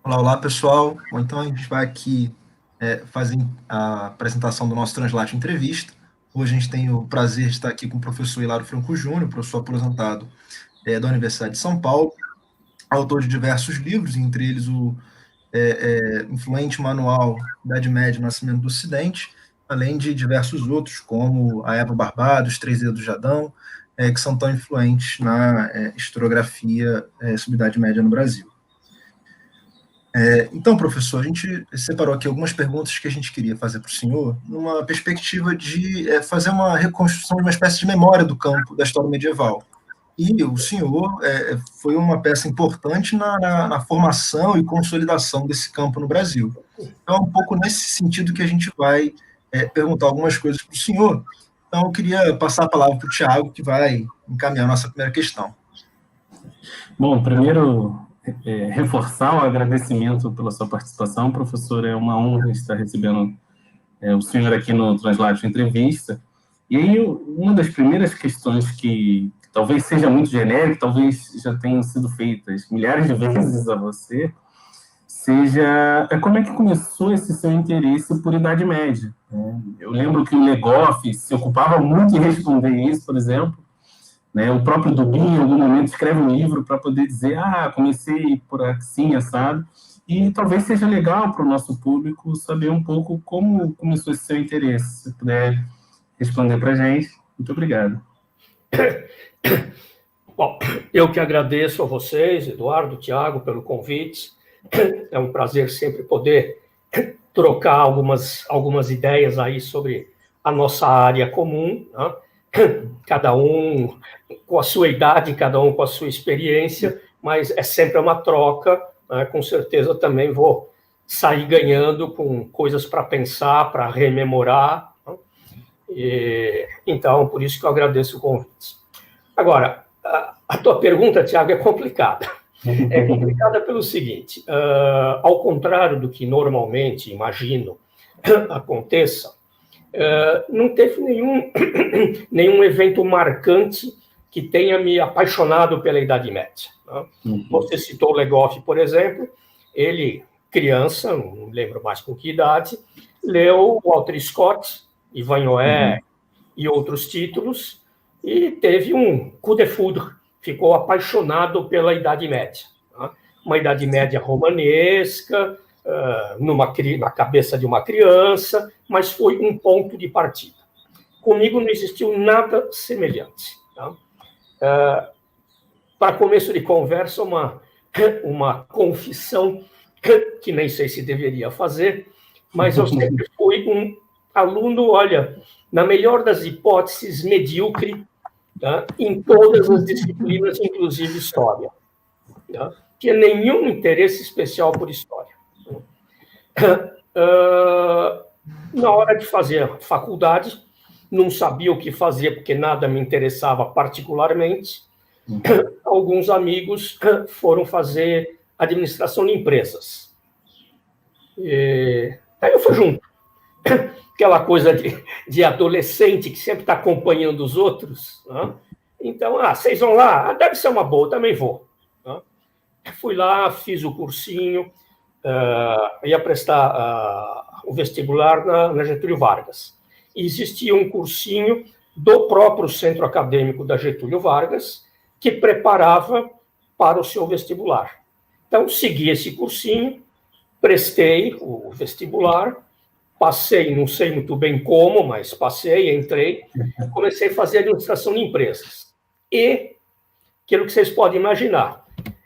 Olá, olá, pessoal. Bom, então a gente vai aqui fazer a apresentação do nosso Translate Entrevista. Hoje a gente tem o prazer de estar aqui com o professor Hilário Franco Júnior, professor aposentado da Universidade de São Paulo, autor de diversos livros, entre eles o influente manual Idade Média e Nascimento do Ocidente, além de diversos outros, como A Eva Barbada, Os Três Dedos de Adão, que são tão influentes na historiografia sobre a Idade Média no Brasil. Então, professor, a gente separou aqui algumas perguntas que a gente queria fazer para o senhor, numa perspectiva de fazer uma reconstrução de uma espécie de memória do campo da história medieval. E o senhor foi uma peça importante na formação e consolidação desse campo no Brasil. Então, é um pouco nesse sentido que a gente vai perguntar algumas coisas para o senhor. Então, eu queria passar a palavra para o Tiago, que vai encaminhar a nossa primeira questão. Bom, primeiro, reforçar o agradecimento pela sua participação, professor. É uma honra estar recebendo o senhor aqui no Translate Entrevista. E aí, uma das primeiras questões que talvez seja muito genérica, talvez já tenham sido feitas milhares de vezes a você, seja como é que começou esse seu interesse por Idade Média. Eu lembro que o Legoff se ocupava muito em responder isso, por exemplo. O próprio Dubin, em algum momento, escreve um livro para poder dizer, comecei por assim, assado. E talvez seja legal para o nosso público saber um pouco como começou esse seu interesse. Se puder responder para a gente, muito obrigado. Bom, eu que agradeço a vocês, Eduardo, Tiago, pelo convite. É um prazer sempre poder trocar algumas ideias aí sobre a nossa área comum, né? Cada um com a sua idade, cada um com a sua experiência, mas é sempre uma troca, né? Com certeza também vou sair ganhando com coisas para pensar, para rememorar, né? Então, por isso que eu agradeço o convite. Agora, a tua pergunta, Tiago, é complicada. É complicada pelo seguinte, ao contrário do que normalmente, imagino, aconteça, não teve nenhum evento marcante que tenha me apaixonado pela Idade Média. Né? Você citou o Legoff, por exemplo, ele, criança, não lembro mais com que idade, leu Walter Scott, Ivanhoé e outros títulos, e teve um coup de foudre, ficou apaixonado pela Idade Média. Né? Uma Idade Média romanesca, na cabeça de uma criança, mas foi um ponto de partida. Comigo não existiu nada semelhante. Tá? Para começo de conversa, uma confissão que nem sei se deveria fazer, mas eu sempre fui um aluno, olha, na melhor das hipóteses, medíocre, tá? Em todas as disciplinas, inclusive história. Tá? Tinha nenhum interesse especial por história. Na hora de fazer a faculdade, não sabia o que fazer, porque nada me interessava particularmente. Alguns amigos foram fazer administração de empresas. Aí eu fui junto. Aquela coisa de adolescente que sempre está acompanhando os outros. Né? Então, vocês vão lá? Deve ser uma boa, também vou. Né? Fui lá, fiz o cursinho, ia prestar o vestibular na Getúlio Vargas. E existia um cursinho do próprio Centro Acadêmico da Getúlio Vargas que preparava para o seu vestibular. Então, segui esse cursinho, prestei o vestibular, passei, não sei muito bem como, mas passei, entrei, comecei a fazer administração de empresas. E, aquilo que vocês podem imaginar,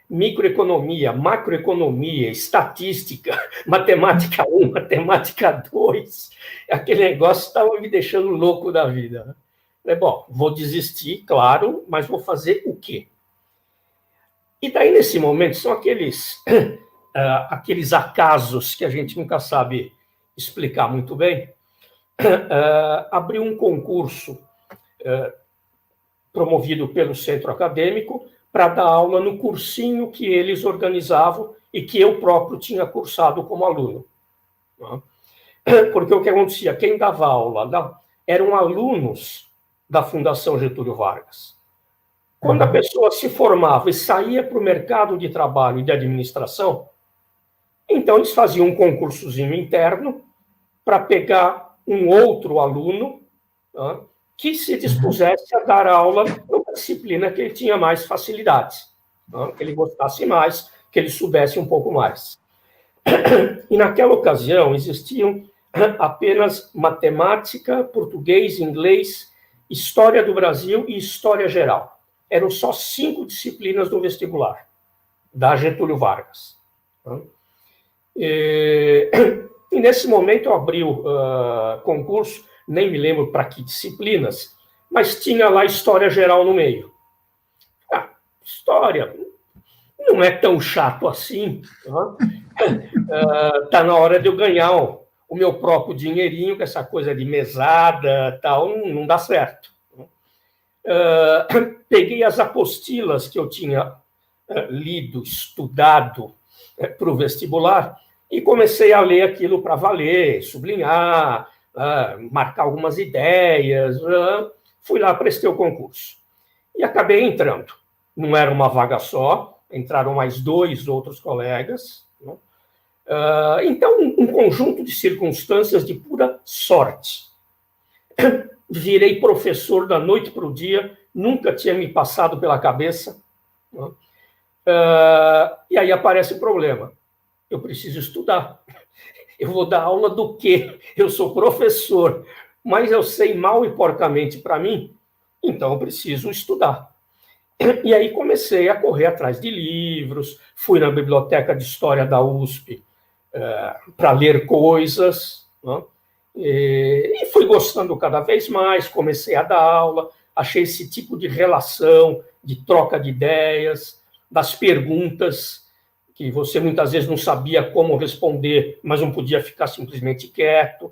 microeconomia, macroeconomia, estatística, matemática 1, matemática 2, aquele negócio estava me deixando louco da vida. Né? Falei, bom, vou desistir, claro, mas vou fazer o quê? E daí, nesse momento, são aqueles acasos que a gente nunca sabe explicar muito bem. Abriu um concurso promovido pelo centro acadêmico para dar aula no cursinho que eles organizavam e que eu próprio tinha cursado como aluno. Porque o que acontecia? Quem dava aula eram alunos da Fundação Getúlio Vargas. Quando a pessoa se formava e saía para o mercado de trabalho e de administração, Então, eles faziam um concursozinho interno para pegar um outro aluno, tá, que se dispusesse a dar aula numa disciplina que ele tinha mais facilidades, tá, que ele gostasse mais, que ele soubesse um pouco mais. E naquela ocasião existiam apenas matemática, português, inglês, história do Brasil e história geral. Eram só 5 disciplinas do vestibular, da Getúlio Vargas. E nesse momento eu abri o concurso, nem me lembro para que disciplinas, mas tinha lá história geral no meio. História não é tão chato assim. Tá na hora de eu ganhar o meu próprio dinheirinho, que essa coisa de mesada tal, não dá certo. Peguei as apostilas que eu tinha lido, estudado para o vestibular e comecei a ler aquilo para valer, sublinhar, marcar algumas ideias. Fui lá, prestei o concurso. E acabei entrando. Não era uma vaga só, entraram mais 2 outros colegas. Então, um conjunto de circunstâncias de pura sorte. Virei professor da noite para o dia, nunca tinha me passado pela cabeça. E aí aparece o problema. Eu preciso estudar. Eu vou dar aula do quê? Eu sou professor, mas eu sei mal e porcamente para mim, então eu preciso estudar. E aí comecei a correr atrás de livros, fui na biblioteca de História da USP para ler coisas, né? E fui gostando cada vez mais, comecei a dar aula, achei esse tipo de relação, de troca de ideias, das perguntas, que você muitas vezes não sabia como responder, mas não podia ficar simplesmente quieto.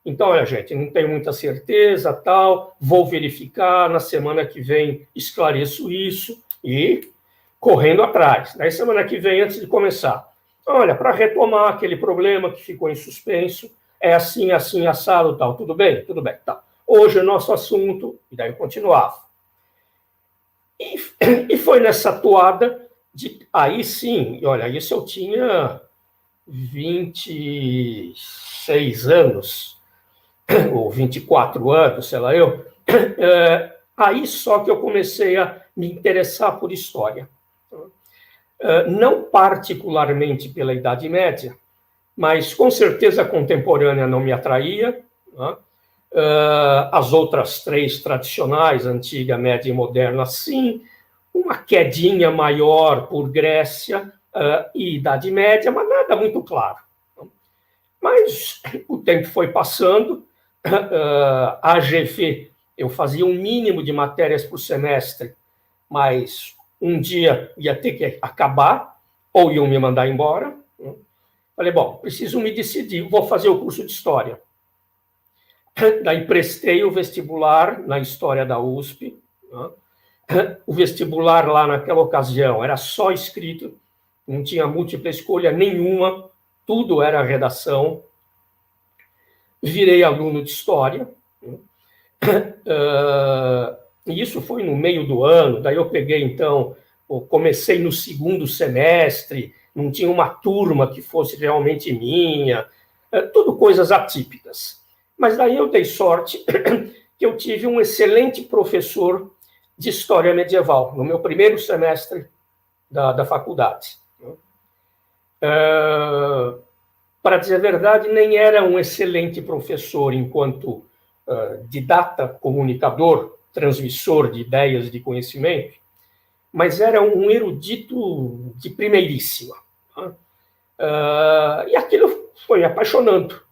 Então, olha, gente, não tenho muita certeza, tal, vou verificar, na semana que vem esclareço isso, e correndo atrás. Daí, semana que vem, antes de começar, olha, para retomar aquele problema que ficou em suspenso, é assim, assim, assado, tal, tudo bem? Tudo bem, tá. Hoje é nosso assunto, e daí eu continuava. E foi nessa toada aí sim, olha, isso eu tinha 26 anos, ou 24 anos, sei lá eu, aí só que eu comecei a me interessar por história. Não particularmente pela Idade Média, mas com certeza a contemporânea não me atraía, né? As outras 3 tradicionais, antiga, média e moderna, sim, uma quedinha maior por Grécia e Idade Média, mas nada muito claro. Mas o tempo foi passando, a AGV, eu fazia um mínimo de matérias por semestre, mas um dia ia ter que acabar, ou iam me mandar embora. Falei, bom, preciso me decidir, vou fazer o curso de História. Daí prestei o vestibular na História da USP. O vestibular lá naquela ocasião era só escrito, não tinha múltipla escolha nenhuma, tudo era redação. Virei aluno de História. E isso foi no meio do ano, daí eu peguei, então, comecei no 2º semestre, não tinha uma turma que fosse realmente minha, tudo coisas atípicas. Mas daí eu dei sorte que eu tive um excelente professor de História Medieval, no meu primeiro semestre da faculdade. Para dizer a verdade, nem era um excelente professor enquanto didata, comunicador, transmissor de ideias, de conhecimento, mas era um erudito de primeiríssima. E aquilo foi me apaixonando.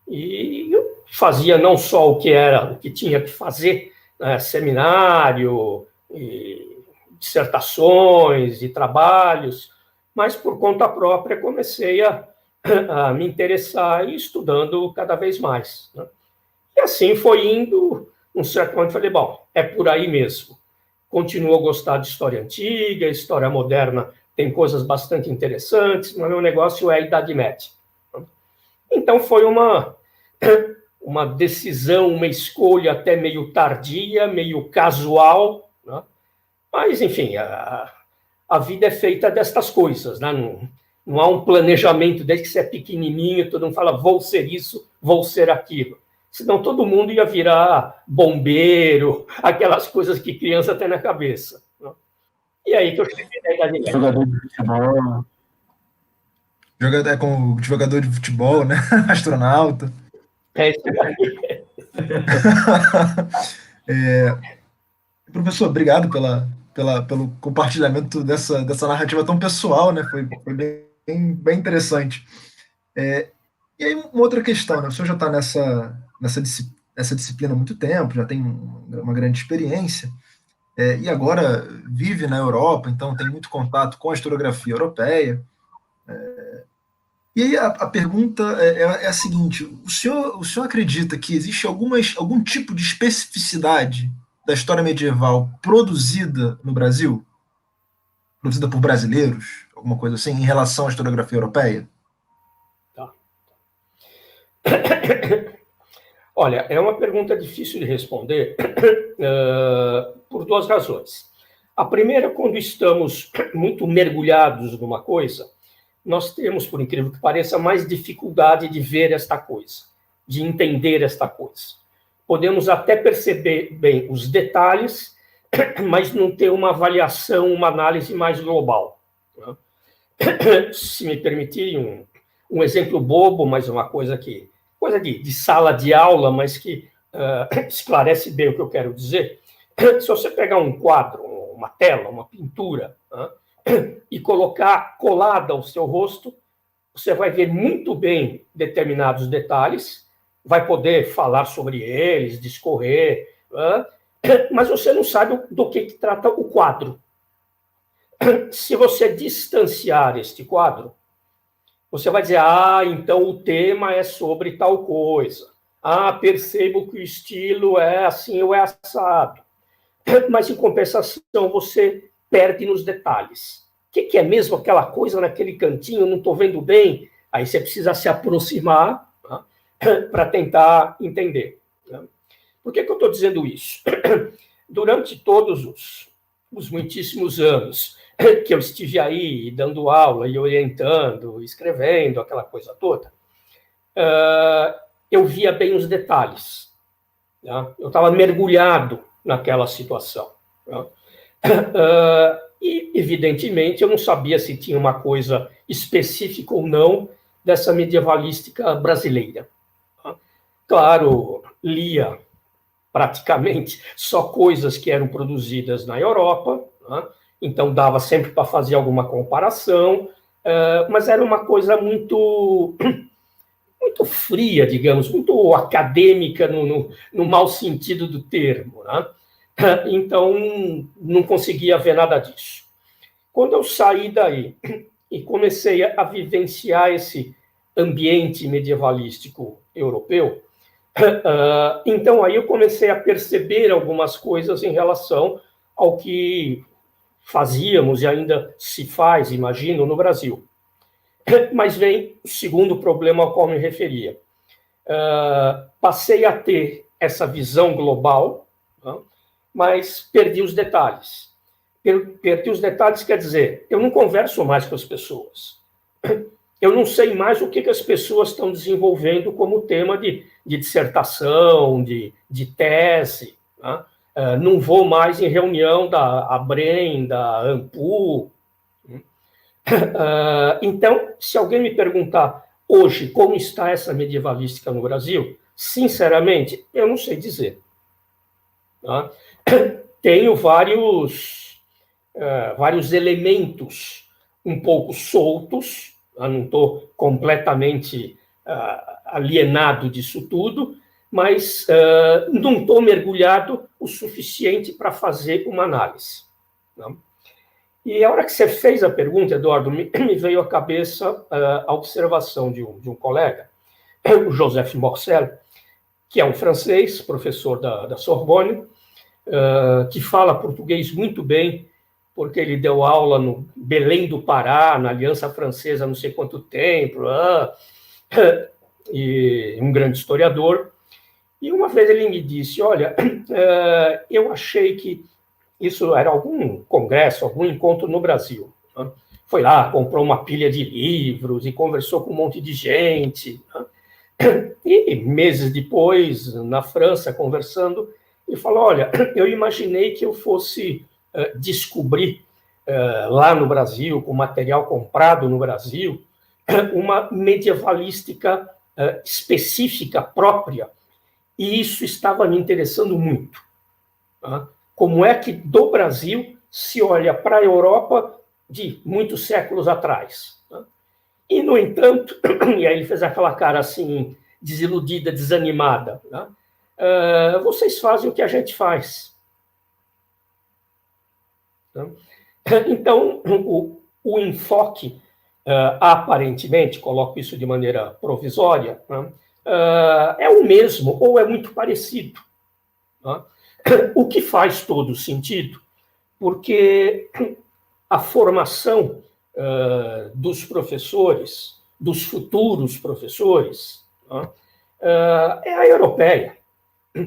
E eu fazia não só o que tinha que fazer, né, seminário, e dissertações e trabalhos, mas por conta própria comecei a me interessar e estudando cada vez mais, né? E assim foi indo, um certo momento falei, bom, é por aí mesmo. Continuo a gostar de história antiga, história moderna tem coisas bastante interessantes, mas meu negócio é a Idade Média. Então foi uma decisão, uma escolha até meio tardia, meio casual, né? Mas, enfim, a vida é feita destas coisas, né? Não há um planejamento desde que você é pequenininho, todo mundo fala, vou ser isso, vou ser aquilo. Senão todo mundo ia virar bombeiro, aquelas coisas que criança tem na cabeça. Né? E aí que eu cheguei na idade média. Jogador de futebol. Como jogador de futebol, né? Astronauta. É isso aí. Professor, obrigado pelo compartilhamento dessa narrativa tão pessoal, né? Foi bem interessante. E aí, uma outra questão, né? O senhor já está nessa disciplina há muito tempo, já tem uma grande experiência, e agora vive na Europa, então tem muito contato com a historiografia europeia. E aí a pergunta é a seguinte: o senhor acredita que existe algum tipo de especificidade da história medieval produzida no Brasil? Produzida por brasileiros? Alguma coisa assim, em relação à historiografia europeia? Tá. Olha, é uma pergunta difícil de responder por duas razões. A primeira, quando estamos muito mergulhados numa coisa, nós temos, por incrível que pareça, mais dificuldade de ver esta coisa, de entender esta coisa. Podemos até perceber bem os detalhes, mas não ter uma avaliação, uma análise mais global. Se me permitirem um exemplo bobo, mas uma coisa de sala de aula, mas que esclarece bem o que eu quero dizer. Se você pegar um quadro, uma tela, uma pintura, e colocar colada ao seu rosto, você vai ver muito bem determinados detalhes, vai poder falar sobre eles, discorrer, mas você não sabe do que trata o quadro. Se você distanciar este quadro, você vai dizer, então o tema é sobre tal coisa. Percebo que o estilo é assim ou é assado. Mas, em compensação, você perde nos detalhes. O que é mesmo aquela coisa naquele cantinho? Eu não estou vendo bem. Aí você precisa se aproximar para tentar entender. Por que eu estou dizendo isso? Durante todos os muitíssimos anos que eu estive aí dando aula e orientando, escrevendo, aquela coisa toda, eu via bem os detalhes. Eu estava mergulhado naquela situação. E, evidentemente, eu não sabia se tinha uma coisa específica ou não dessa medievalística brasileira. Claro, lia praticamente só coisas que eram produzidas na Europa, então dava sempre para fazer alguma comparação, mas era uma coisa muito fria, digamos, muito acadêmica no mau sentido do termo. Então, não conseguia ver nada disso. Quando eu saí daí e comecei a vivenciar esse ambiente medievalístico europeu, então aí eu comecei a perceber algumas coisas em relação ao que fazíamos e ainda se faz, imagino, no Brasil. Mas vem o segundo problema ao qual me referia. Passei a ter essa visão global, mas perdi os detalhes. Perdi os detalhes quer dizer, eu não converso mais com as pessoas. Eu não sei mais o que as pessoas estão desenvolvendo como tema de dissertação, de tese. Não vou mais em reunião da ABREM, da ANPU. Então, se alguém me perguntar hoje como está essa medievalística no Brasil, sinceramente, eu não sei dizer. Tenho vários elementos um pouco soltos, não estou completamente alienado disso tudo, mas não estou mergulhado o suficiente para fazer uma análise. E a hora que você fez a pergunta, Eduardo, me veio à cabeça a observação de um colega, o Joseph Morcel, que é um francês, professor da Sorbonne, que fala português muito bem, porque ele deu aula no Belém do Pará, na Aliança Francesa, não sei quanto tempo, e um grande historiador. E uma vez ele me disse, olha, eu achei que isso era algum congresso, algum encontro no Brasil, foi lá, comprou uma pilha de livros e conversou com um monte de gente. E meses depois, na França, conversando, ele falou, olha, eu imaginei que eu fosse descobrir lá no Brasil, com material comprado no Brasil, uma medievalística específica, própria, e isso estava me interessando muito. Como é que do Brasil se olha para a Europa de muitos séculos atrás? E, no entanto, e aí ele fez aquela cara assim, desiludida, desanimada, vocês fazem o que a gente faz. Então, o enfoque, aparentemente, coloco isso de maneira provisória, é o mesmo ou é muito parecido. O que faz todo sentido, porque a formação dos professores, dos futuros professores, é a europeia. A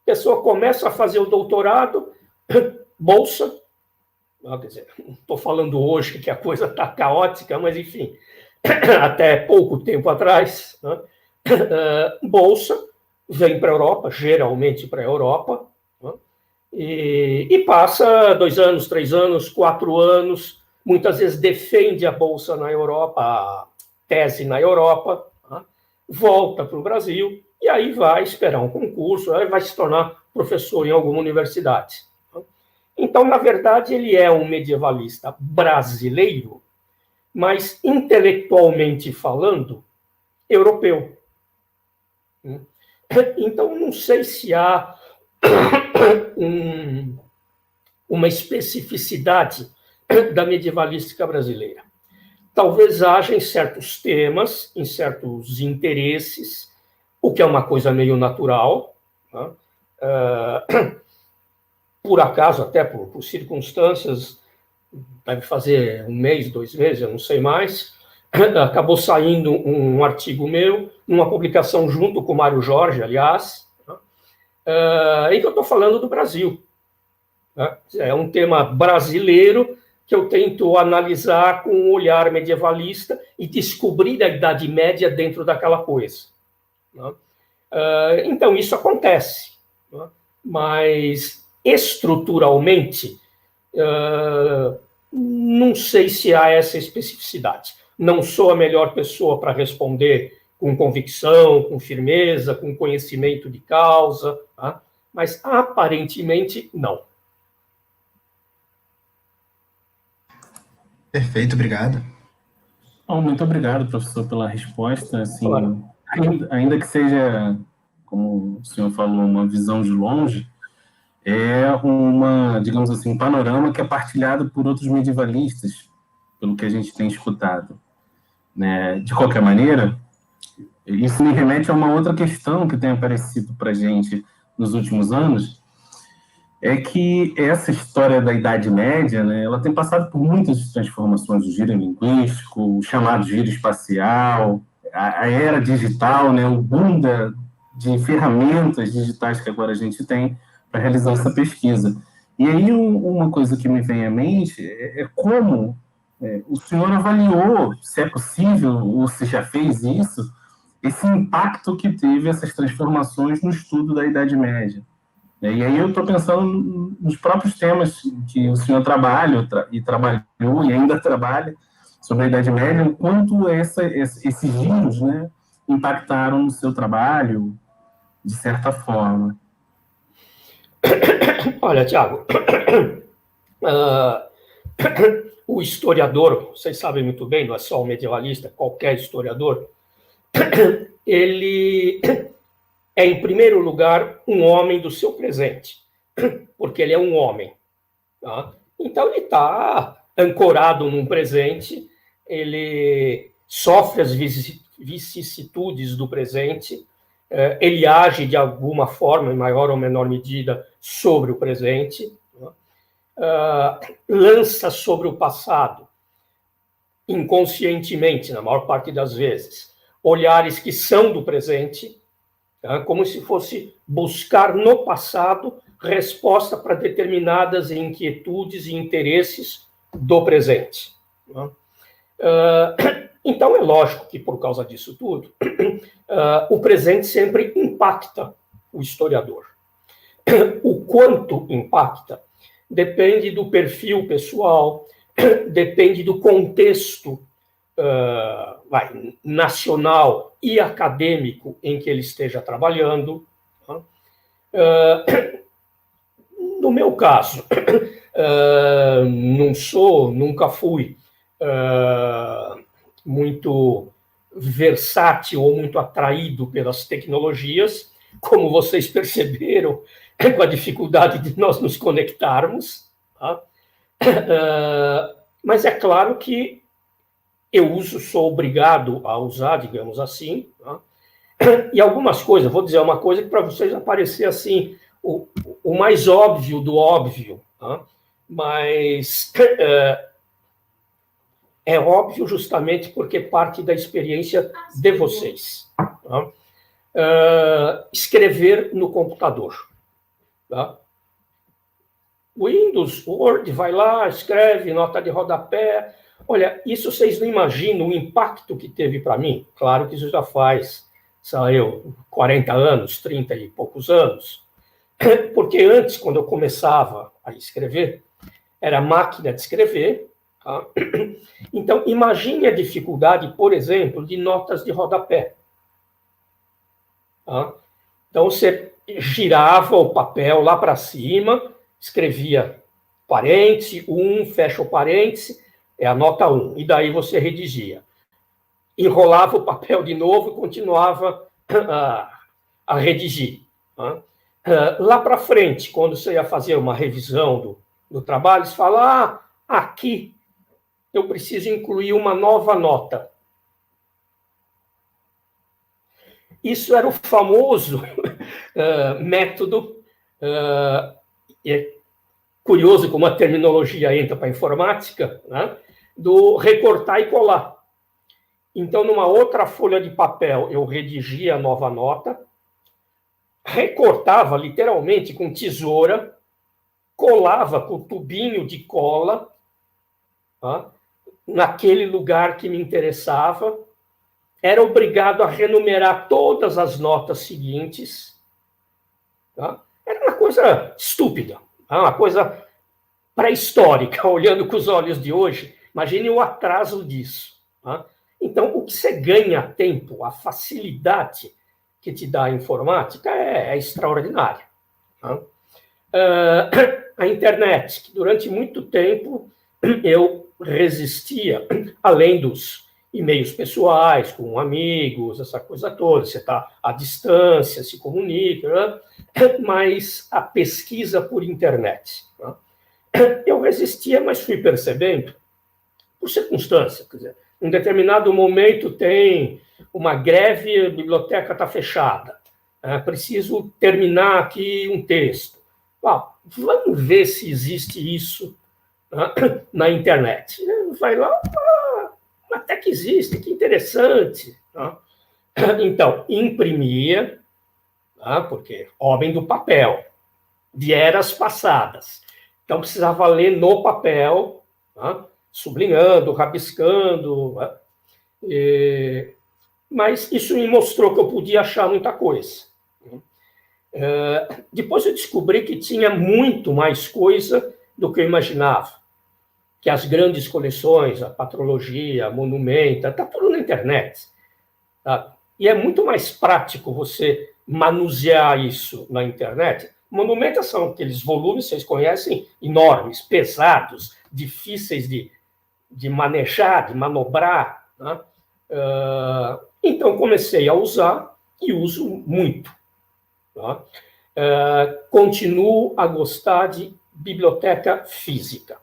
pessoa começa a fazer o doutorado, bolsa, quer dizer, não estou falando hoje que a coisa está caótica, mas, enfim, até pouco tempo atrás, bolsa, vem para a Europa, geralmente para a Europa, e passa 2 anos, 3 anos, 4 anos, muitas vezes defende a bolsa na Europa, a tese na Europa, volta para o Brasil, e aí vai esperar um concurso, aí vai se tornar professor em alguma universidade. Então, na verdade, ele é um medievalista brasileiro, mas, intelectualmente falando, europeu. Então, não sei se há uma especificidade da medievalística brasileira. Talvez haja em certos temas, em certos interesses, o que é uma coisa meio natural, por acaso, até por circunstâncias, deve fazer 1 mês, 2 meses, eu não sei mais, acabou saindo um artigo meu, numa publicação junto com o Mário Jorge, aliás, em que eu estou falando do Brasil. É um tema brasileiro que eu tento analisar com um olhar medievalista e descobrir a Idade Média dentro daquela coisa. Então, isso acontece, mas estruturalmente, não sei se há essa especificidade. Não sou a melhor pessoa para responder com convicção, com firmeza, com conhecimento de causa, mas aparentemente não. Perfeito, obrigado. Bom, muito obrigado, professor, pela resposta. Assim, Claro. ainda que seja, como o senhor falou, uma visão de longe, é uma, digamos assim, um panorama que é partilhado por outros medievalistas, pelo que a gente tem escutado. Né? De qualquer maneira, isso me remete a uma outra questão que tem aparecido para a gente nos últimos anos, é que essa história da Idade Média, né, ela tem passado por muitas transformações, o giro linguístico, o chamado giro espacial, a era digital, né, o boom de ferramentas digitais que agora a gente tem para realizar essa pesquisa. E aí uma coisa que me vem à mente é como o senhor avaliou, se é possível, ou se já fez isso, esse impacto que teve essas transformações no estudo da Idade Média. E aí eu estou pensando nos próprios temas que o senhor trabalha e trabalhou e ainda trabalha sobre a Idade Média, o quanto esses giros, né, impactaram no seu trabalho, de certa forma. Olha, Tiago, o historiador, vocês sabem muito bem, não é só o medievalista, qualquer historiador, ele é, em primeiro lugar, um homem do seu presente, porque ele é um homem. Então, ele está ancorado num presente, ele sofre as vicissitudes do presente, ele age de alguma forma, em maior ou menor medida, sobre o presente, lança sobre o passado, inconscientemente, na maior parte das vezes, olhares que são do presente, como se fosse buscar no passado resposta para determinadas inquietudes e interesses do presente. Então, é lógico que, por causa disso tudo, o presente sempre impacta o historiador. O quanto impacta depende do perfil pessoal, depende do contexto nacional e acadêmico em que ele esteja trabalhando. No meu caso, nunca fui muito versátil ou muito atraído pelas tecnologias, como vocês perceberam, com a dificuldade de nós nos conectarmos. Tá? Mas é claro que eu sou obrigado a usar, digamos assim, tá? E algumas coisas, vou dizer uma coisa que para vocês vai parecer assim, o mais óbvio do óbvio, tá? Mas é óbvio justamente porque parte da experiência de vocês. Tá? Escrever no computador. Tá? Windows, Word, vai lá, escreve, nota de rodapé. Olha, isso vocês não imaginam o impacto que teve para mim. Claro que isso já faz, sei lá, 40 anos, 30 e poucos anos. Porque antes, quando eu começava a escrever, era máquina de escrever. Tá? Então, imagine a dificuldade, por exemplo, de notas de rodapé. Tá? Então, você girava o papel lá para cima, escrevia parêntese, fecha o parêntese, é a nota 1, e daí você redigia. Enrolava o papel de novo e continuava a redigir. Tá? Lá para frente, quando você ia fazer uma revisão do trabalho, você fala, aqui eu preciso incluir uma nova nota. Isso era o famoso método, é curioso como a terminologia entra para a informática, né, do recortar e colar. Então, numa outra folha de papel, eu redigia a nova nota, recortava literalmente com tesoura, colava com tubinho de cola, tá, naquele lugar que me interessava, era obrigado a renumerar todas as notas seguintes. Tá? Era uma coisa estúpida, tá? Uma coisa pré-histórica, olhando com os olhos de hoje. Imagine o atraso disso. Tá? Então, o que você ganha tempo, a facilidade que te dá a informática é extraordinária. Tá? A internet, que durante muito tempo eu resistia, além dos e-mails pessoais, com amigos, essa coisa toda, você está à distância, se comunica, né? Mas a pesquisa por internet. Né? Eu resistia, mas fui percebendo, por circunstância, quer dizer, em um determinado momento tem uma greve, a biblioteca está fechada, preciso terminar aqui um texto. Vamos ver se existe isso, né, na internet. Vai lá, até que existe, que interessante. Tá? Então, imprimia, tá? Porque homem do papel, de eras passadas. Então, precisava ler no papel, tá? Sublinhando, rabiscando. Tá? Mas isso me mostrou que eu podia achar muita coisa. Depois eu descobri que tinha muito mais coisa do que eu imaginava. Que as grandes coleções, a Patrologia, a Monumenta, está tudo na internet. Tá? E é muito mais prático você manusear isso na internet. Monumenta são aqueles volumes, vocês conhecem, enormes, pesados, difíceis de manejar, de manobrar. Né? Então, comecei a usar e uso muito. Tá? Continuo a gostar de biblioteca física.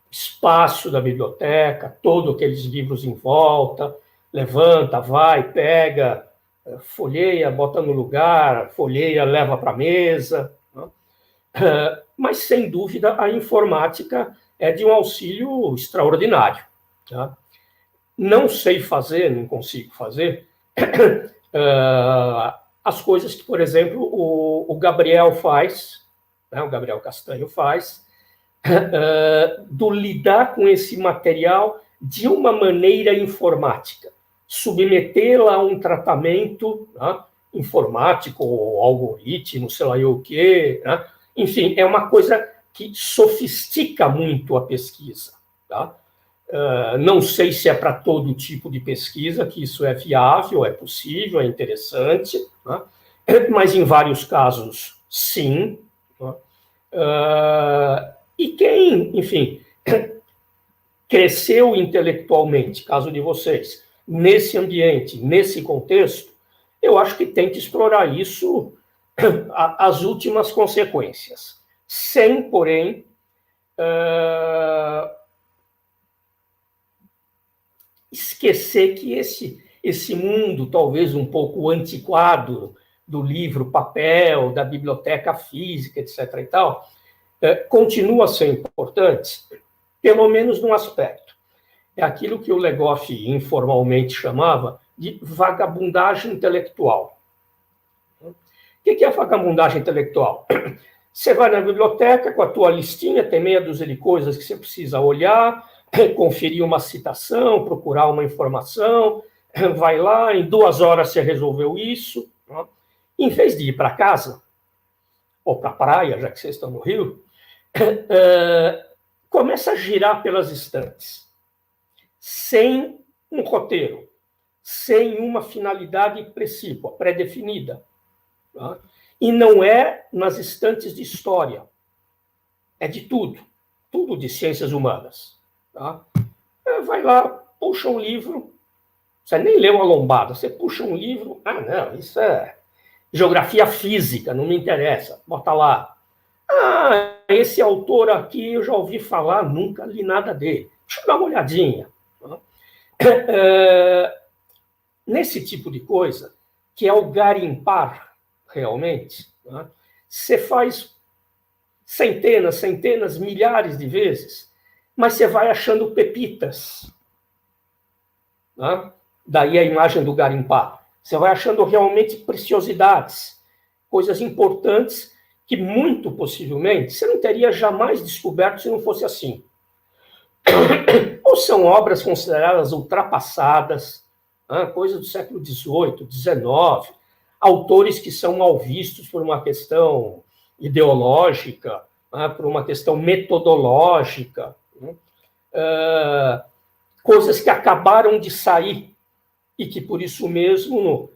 Espaço da biblioteca, todos aqueles livros em volta, levanta, vai, pega, folheia, bota no lugar, folheia, leva para a mesa. Né? Mas, sem dúvida, a informática é de um auxílio extraordinário. Tá? Não sei fazer, não consigo fazer, as coisas que, por exemplo, o Gabriel faz, né, o Gabriel Castanho faz, do lidar com esse material de uma maneira informática, submetê-la a um tratamento, né, informático, ou algoritmo, sei lá eu o quê, né? Enfim, é uma coisa que sofistica muito a pesquisa. Tá? Não sei se é para todo tipo de pesquisa que isso é viável, é possível, é interessante, né? Mas em vários casos, sim. Né? E quem, enfim, cresceu intelectualmente, caso de vocês, nesse ambiente, nesse contexto, eu acho que tem que explorar isso as últimas consequências, sem, porém, esquecer que esse mundo, talvez um pouco antiquado, do livro papel, da biblioteca física, etc. e tal, continua a ser importante, pelo menos num aspecto. É aquilo que o Legoff informalmente chamava de vagabundagem intelectual. O que é a vagabundagem intelectual? Você vai na biblioteca com a tua listinha, tem meia dúzia de coisas que você precisa olhar, conferir uma citação, procurar uma informação, vai lá, em 2 horas você resolveu isso. Em vez de ir para casa, ou para a praia, já que vocês estão no Rio, começa a girar pelas estantes, sem um roteiro, sem uma finalidade precípua, pré-definida. Tá? E não é nas estantes de história, é de tudo de ciências humanas. Tá? Vai lá, puxa um livro, você nem leu a lombada, você puxa um livro, não, isso é geografia física, não me interessa, bota lá. Esse autor aqui eu já ouvi falar, nunca li nada dele. Deixa eu dar uma olhadinha. Nesse tipo de coisa, que é o garimpar, realmente, você faz centenas, milhares de vezes, mas você vai achando pepitas. Daí a imagem do garimpar. Você vai achando realmente preciosidades, coisas importantes que, muito possivelmente, você não teria jamais descoberto se não fosse assim. Ou são obras consideradas ultrapassadas, coisas do século XVIII, XIX, autores que são mal vistos por uma questão ideológica, por uma questão metodológica, coisas que acabaram de sair e que, por isso mesmo,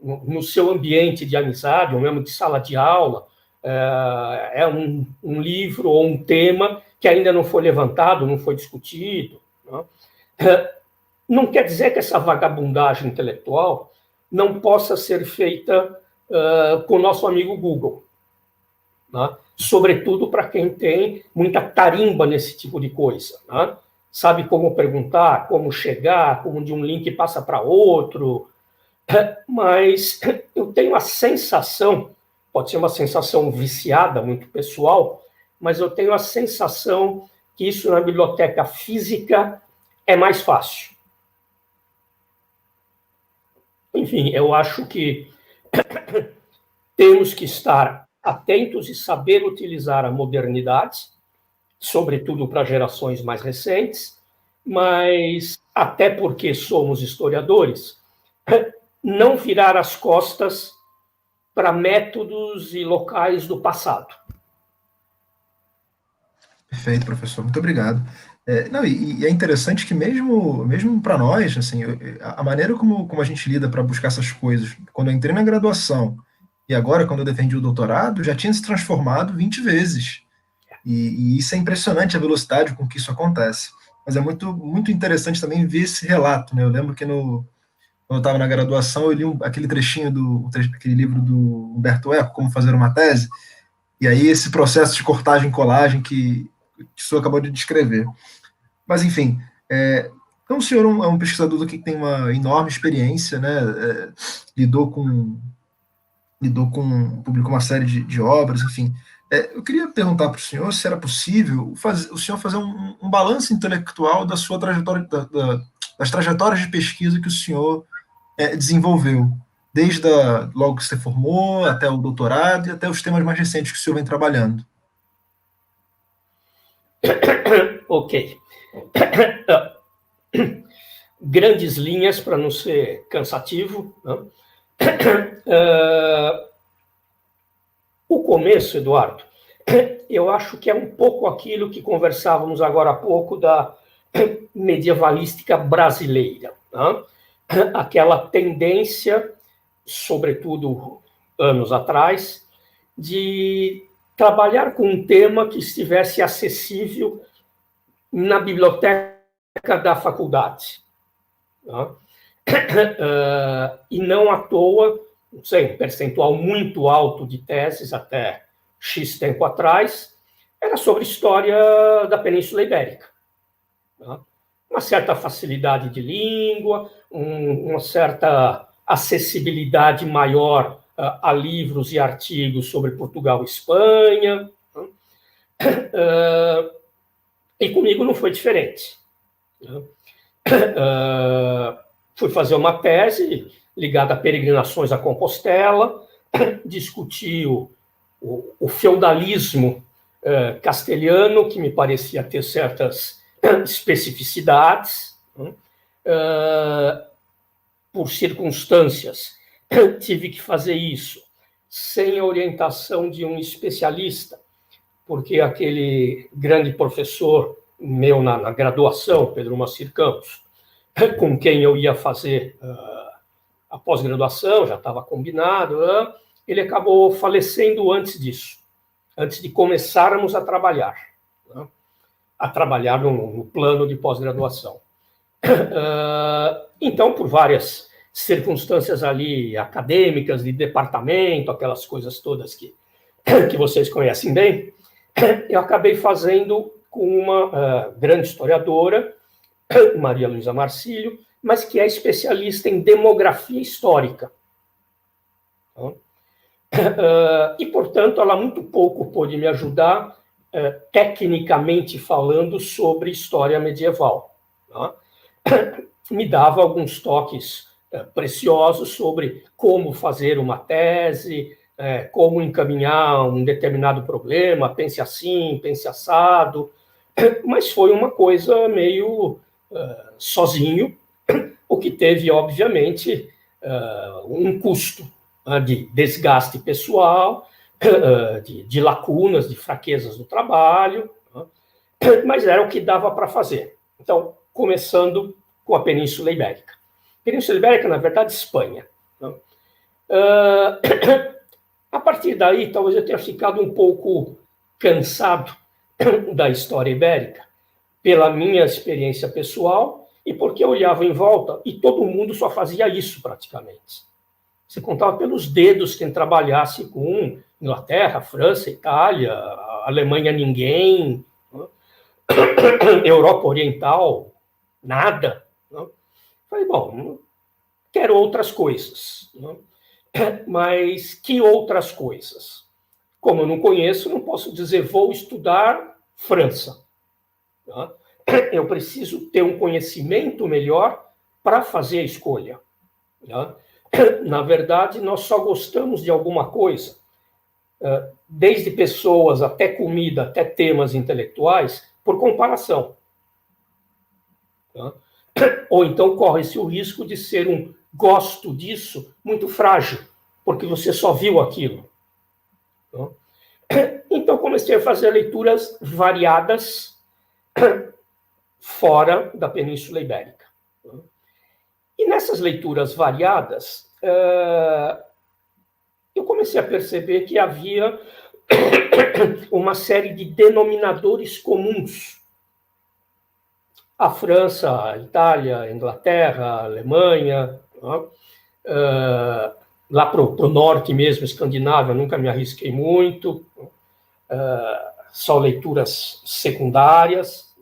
no seu ambiente de amizade, ou mesmo de sala de aula, é um livro ou um tema que ainda não foi levantado, não foi discutido. Não quer dizer que essa vagabundagem intelectual não possa ser feita com o nosso amigo Google. Sobretudo para quem tem muita tarimba nesse tipo de coisa. Sabe como perguntar, como chegar, como de um link passa para outro. Mas eu tenho a sensação, pode ser uma sensação viciada, muito pessoal, mas eu tenho a sensação que isso na biblioteca física é mais fácil. Enfim, eu acho que temos que estar atentos e saber utilizar a modernidade, sobretudo para gerações mais recentes, mas até porque somos historiadores, não virar as costas para métodos e locais do passado. Perfeito, professor. Muito obrigado. E é interessante que mesmo para nós, assim, a maneira como a gente lida para buscar essas coisas, quando eu entrei na graduação e agora, quando eu defendi o doutorado, já tinha se transformado 20 vezes. E isso é impressionante, a velocidade com que isso acontece. Mas é muito, muito interessante também ver esse relato, né? Eu lembro que quando eu estava na graduação, eu li aquele trechinho aquele livro do Humberto Eco, Como Fazer uma Tese, e aí esse processo de cortagem e colagem que o senhor acabou de descrever. Mas, enfim, então o senhor é um pesquisador que tem uma enorme experiência, né? Publicou uma série de obras, enfim. Eu queria perguntar para o senhor se era possível o senhor fazer um balanço intelectual da sua trajetória, das trajetórias de pesquisa que o senhor desenvolveu, desde logo que você formou, até o doutorado e até os temas mais recentes que o senhor vem trabalhando. Ok. Grandes linhas, para não ser cansativo, né? O começo, Eduardo, eu acho que é um pouco aquilo que conversávamos agora há pouco da medievalística brasileira, né? Aquela tendência, sobretudo anos atrás, de trabalhar com um tema que estivesse acessível na biblioteca da faculdade. E não à toa, não sei, um percentual muito alto de teses até X tempo atrás, era sobre história da Península Ibérica. Uma certa facilidade de língua, uma certa acessibilidade maior a livros e artigos sobre Portugal e Espanha. E comigo não foi diferente. Fui fazer uma tese ligada a peregrinações a Compostela, discuti o feudalismo castelhano, que me parecia ter certas especificidades. Por circunstâncias, tive que fazer isso sem a orientação de um especialista, porque aquele grande professor meu na graduação, Pedro Macir Campos, com quem eu ia fazer a pós-graduação, já estava combinado, ele acabou falecendo antes disso, antes de começarmos a trabalhar no plano de pós-graduação. Então, por várias circunstâncias ali acadêmicas, de departamento, aquelas coisas todas que vocês conhecem bem, eu acabei fazendo com uma grande historiadora, Maria Luísa Marcílio, mas que é especialista em demografia histórica. E, portanto, ela muito pouco pôde me ajudar, tecnicamente falando, sobre história medieval. Me dava alguns toques preciosos sobre como fazer uma tese, como encaminhar um determinado problema, pense assim, pense assado, mas foi uma coisa meio sozinho, o que teve, obviamente, um custo de desgaste pessoal, de lacunas, de fraquezas do trabalho, mas era o que dava para fazer. Então, começando com a Península Ibérica. Península Ibérica, na verdade, Espanha. A partir daí, talvez eu tenha ficado um pouco cansado da história ibérica, pela minha experiência pessoal e porque eu olhava em volta e todo mundo só fazia isso praticamente. Você contava pelos dedos quem trabalhasse com Inglaterra, França, Itália, Alemanha, ninguém, Europa Oriental, nada. Falei, bom, quero outras coisas. Mas que outras coisas? Como eu não conheço, não posso dizer vou estudar França. Eu preciso ter um conhecimento melhor para fazer a escolha. Na verdade, nós só gostamos de alguma coisa, desde pessoas até comida, até temas intelectuais, por comparação. Ou então corre-se o risco de ser um gosto disso muito frágil, porque você só viu aquilo. Então comecei a fazer leituras variadas fora da Península Ibérica. E nessas leituras variadas, eu comecei a perceber que havia uma série de denominadores comuns. A França, a Itália, a Inglaterra, a Alemanha, lá para o norte mesmo, Escandinávia, nunca me arrisquei muito, só leituras secundárias,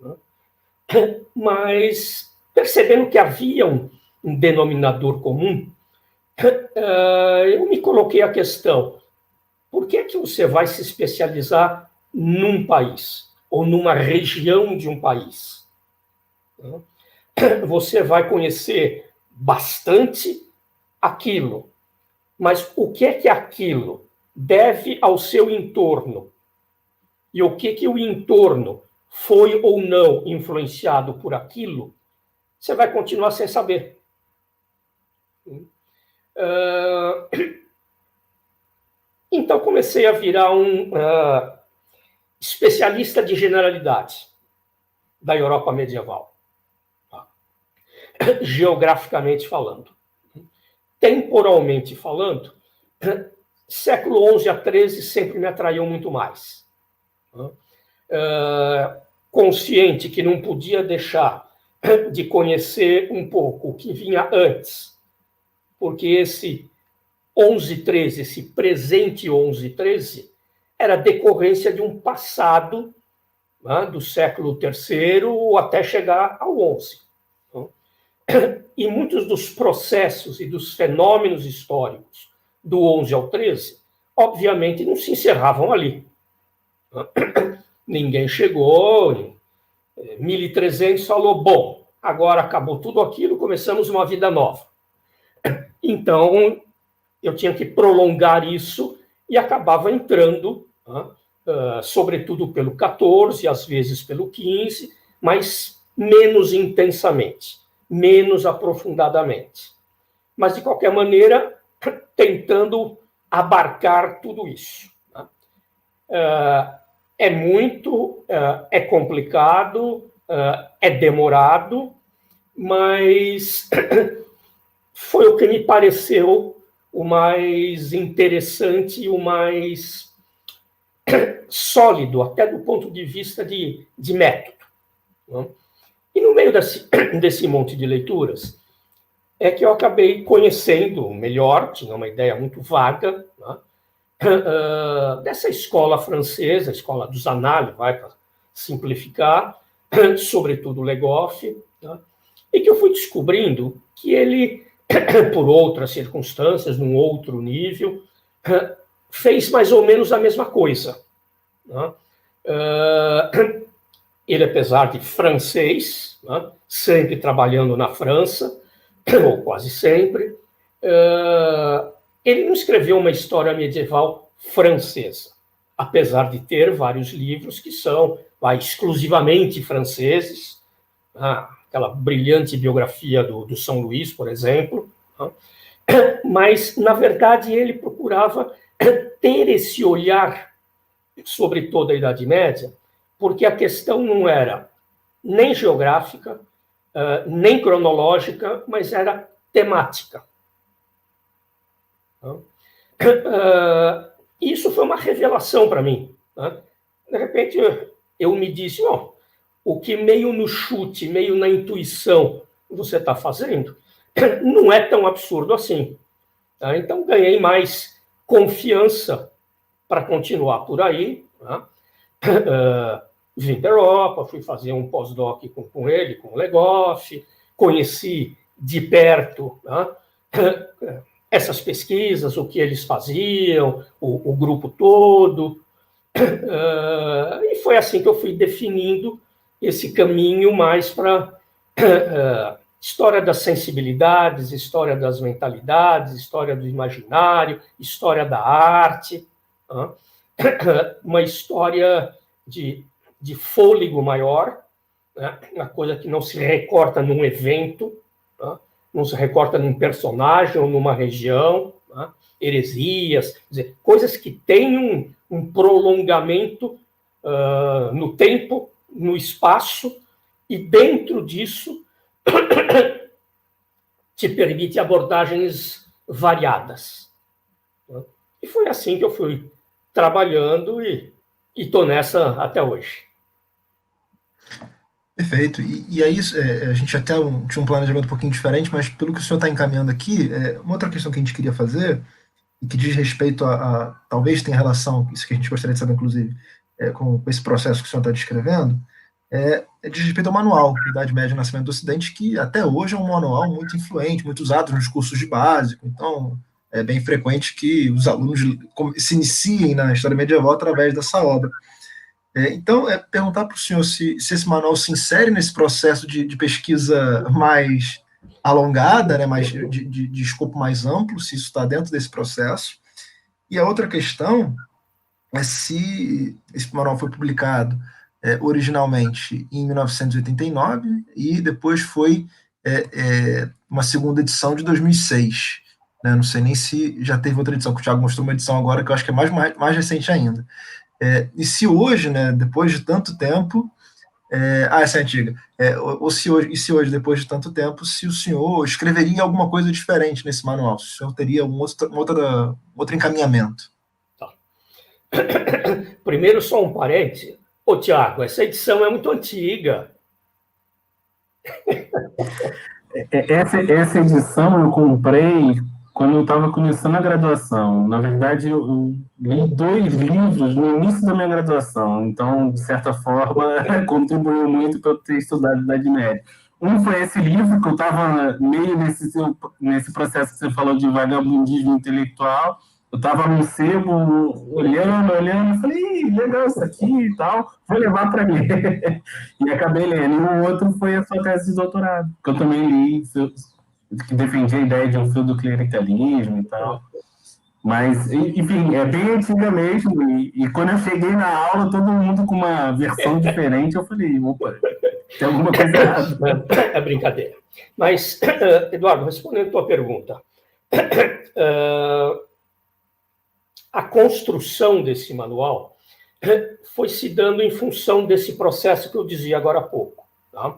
mas percebendo que havia um denominador comum, eu me coloquei a questão, por que você vai se especializar num país ou numa região de um país? Você vai conhecer bastante aquilo, mas o que é que aquilo deve ao seu entorno? E o que o entorno foi ou não influenciado por aquilo? você vai continuar sem saber. Então, comecei a virar um especialista de generalidades da Europa medieval, geograficamente falando. Temporalmente falando, século XI a XIII sempre me atraiu muito mais. Consciente que não podia deixar de conhecer um pouco o que vinha antes, porque esse 11-13, esse presente 11-13, era decorrência de um passado, né, do século III até chegar ao XI. E muitos dos processos e dos fenômenos históricos do XI ao XIII, obviamente, não se encerravam ali. Ninguém chegou em 1300 e falou, bom, agora acabou tudo aquilo, começamos uma vida nova. Então, eu tinha que prolongar isso e acabava entrando, sobretudo pelo 14, às vezes pelo 15, mas menos intensamente, menos aprofundadamente. Mas, de qualquer maneira, tentando abarcar tudo isso. É complicado, é demorado, mas foi o que me pareceu o mais interessante e o mais sólido, até do ponto de vista de método. Não? E no meio desse monte de leituras, é que eu acabei conhecendo melhor, tinha uma ideia muito vaga, né, dessa escola francesa, a escola dos Annales, para simplificar, sobretudo Legoff, né, e que eu fui descobrindo que ele, por outras circunstâncias, num outro nível, fez mais ou menos a mesma coisa. Né? Ele, apesar de francês, né, sempre trabalhando na França, ou quase sempre, ele não escreveu uma história medieval francesa, apesar de ter vários livros que são exclusivamente franceses, aquela brilhante biografia do São Luís, por exemplo, mas, na verdade, ele procurava ter esse olhar sobre toda a Idade Média, porque a questão não era nem geográfica, nem cronológica, mas era temática. Isso foi uma revelação para mim. De repente, eu me disse, o que meio no chute, meio na intuição você está fazendo, não é tão absurdo assim. Então, ganhei mais confiança para continuar por aí. Vim da Europa, fui fazer um pós-doc com ele, com o Legoff, conheci de perto essas pesquisas, o que eles faziam, o grupo todo, e foi assim que eu fui definindo esse caminho mais para história das sensibilidades, história das mentalidades, história do imaginário, história da arte, uma história de fôlego maior, uma coisa que não se recorta num evento, não se recorta num personagem ou numa região, heresias, quer dizer, coisas que têm um prolongamento no tempo, no espaço, e dentro disso te permite abordagens variadas. E foi assim que eu fui trabalhando e estou nessa até hoje. Perfeito. E aí, a gente até tinha um planejamento um pouquinho diferente, mas pelo que o senhor está encaminhando aqui, uma outra questão que a gente queria fazer, e que diz respeito talvez tenha relação, isso que a gente gostaria de saber, inclusive, com esse processo que o senhor está descrevendo, diz respeito ao manual Idade Média e Nascimento do Ocidente, que até hoje é um manual muito influente, muito usado nos cursos de básico, então é bem frequente que os alunos se iniciem na história medieval através dessa obra. Então, perguntar para o senhor se esse manual se insere nesse processo de pesquisa mais alongada, né, mais, de escopo mais amplo, se isso está dentro desse processo. E a outra questão é se esse manual foi publicado originalmente em 1989 e depois foi uma segunda edição de 2006. Né? Não sei nem se já teve outra edição, que o Thiago mostrou uma edição agora que eu acho que é mais recente ainda. E se hoje, né, depois de tanto tempo, essa é antiga, se hoje, depois de tanto tempo, se o senhor escreveria alguma coisa diferente nesse manual, se o senhor teria outro encaminhamento. Tá. Primeiro, só um parênteses. Ô, Tiago, essa edição é muito antiga. Essa edição eu comprei quando eu estava começando a graduação. Na verdade, eu li 2 livros no início da minha graduação. Então, de certa forma, contribuiu muito para eu ter estudado Idade Média. Um foi esse livro, que eu estava meio nesse processo que você falou de vagabundismo intelectual. Eu estava num sebo, olhando, falei, legal isso aqui e tal, vou levar para mim. E acabei lendo. E o outro foi a sua tese de doutorado, que eu também li, que defendia a ideia de um fio do clericalismo e tal. Mas, enfim, é bem antiga mesmo. E quando eu cheguei na aula, todo mundo com uma versão diferente, eu falei, opa, tem alguma coisa errada. É brincadeira. Mas, Eduardo, respondendo a tua pergunta, a construção desse manual foi se dando em função desse processo que eu dizia agora há pouco. Tá?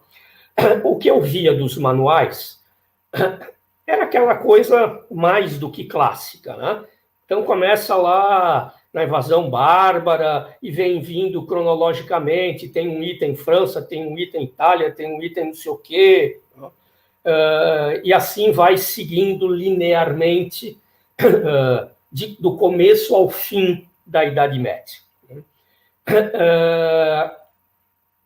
O que eu via dos manuais era aquela coisa mais do que clássica, né? Então, começa lá na invasão bárbara e vem vindo cronologicamente, tem um item França, tem um item Itália, tem um item não sei o quê, e assim vai seguindo linearmente do começo ao fim da Idade Média.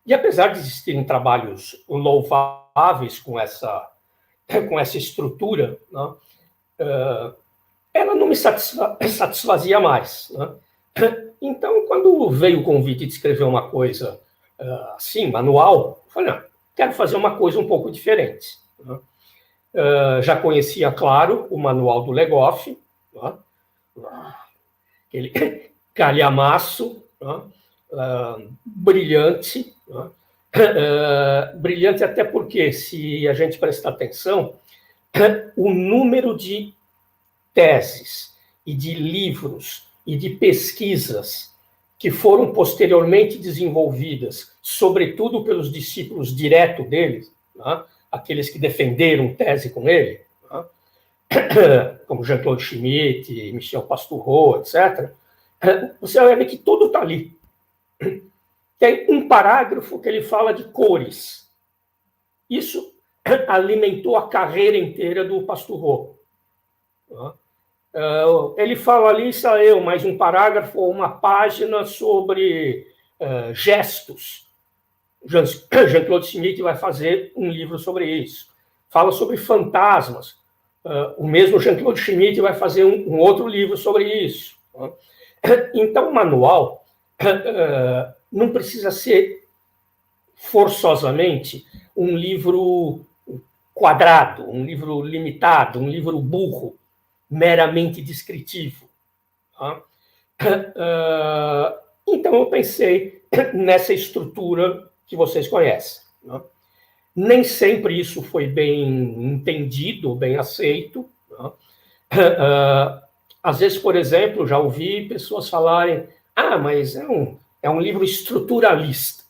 E apesar de existirem trabalhos louváveis com essa estrutura, né, ela não me satisfazia mais. Né? Então, quando veio o convite de escrever uma coisa assim, manual, eu falei, não, quero fazer uma coisa um pouco diferente. Né? Já conhecia, claro, o manual do Legoff, né? Aquele calhamaço, né? Brilhante, né? Brilhante até porque, se a gente prestar atenção, o número de teses e de livros e de pesquisas que foram posteriormente desenvolvidas, sobretudo pelos discípulos direto dele, né? Aqueles que defenderam tese com ele, né? Como Jean-Claude Schmitt, Michel Pastoureau, etc., você vai ver que tudo está ali. Tem um parágrafo que ele fala de cores. Isso alimentou a carreira inteira do Pastoureau. Ele fala ali, saiu mais um parágrafo ou uma página sobre gestos. Jean-Claude Schmitt vai fazer um livro sobre isso. Fala sobre fantasmas. O mesmo Jean-Claude Schmitt vai fazer um outro livro sobre isso. Então, o manual não precisa ser forçosamente um livro quadrado, um livro limitado, um livro burro, meramente descritivo. Então, eu pensei nessa estrutura que vocês conhecem. Nem sempre isso foi bem entendido, bem aceito. Às vezes, por exemplo, já ouvi pessoas falarem: mas é um livro estruturalista,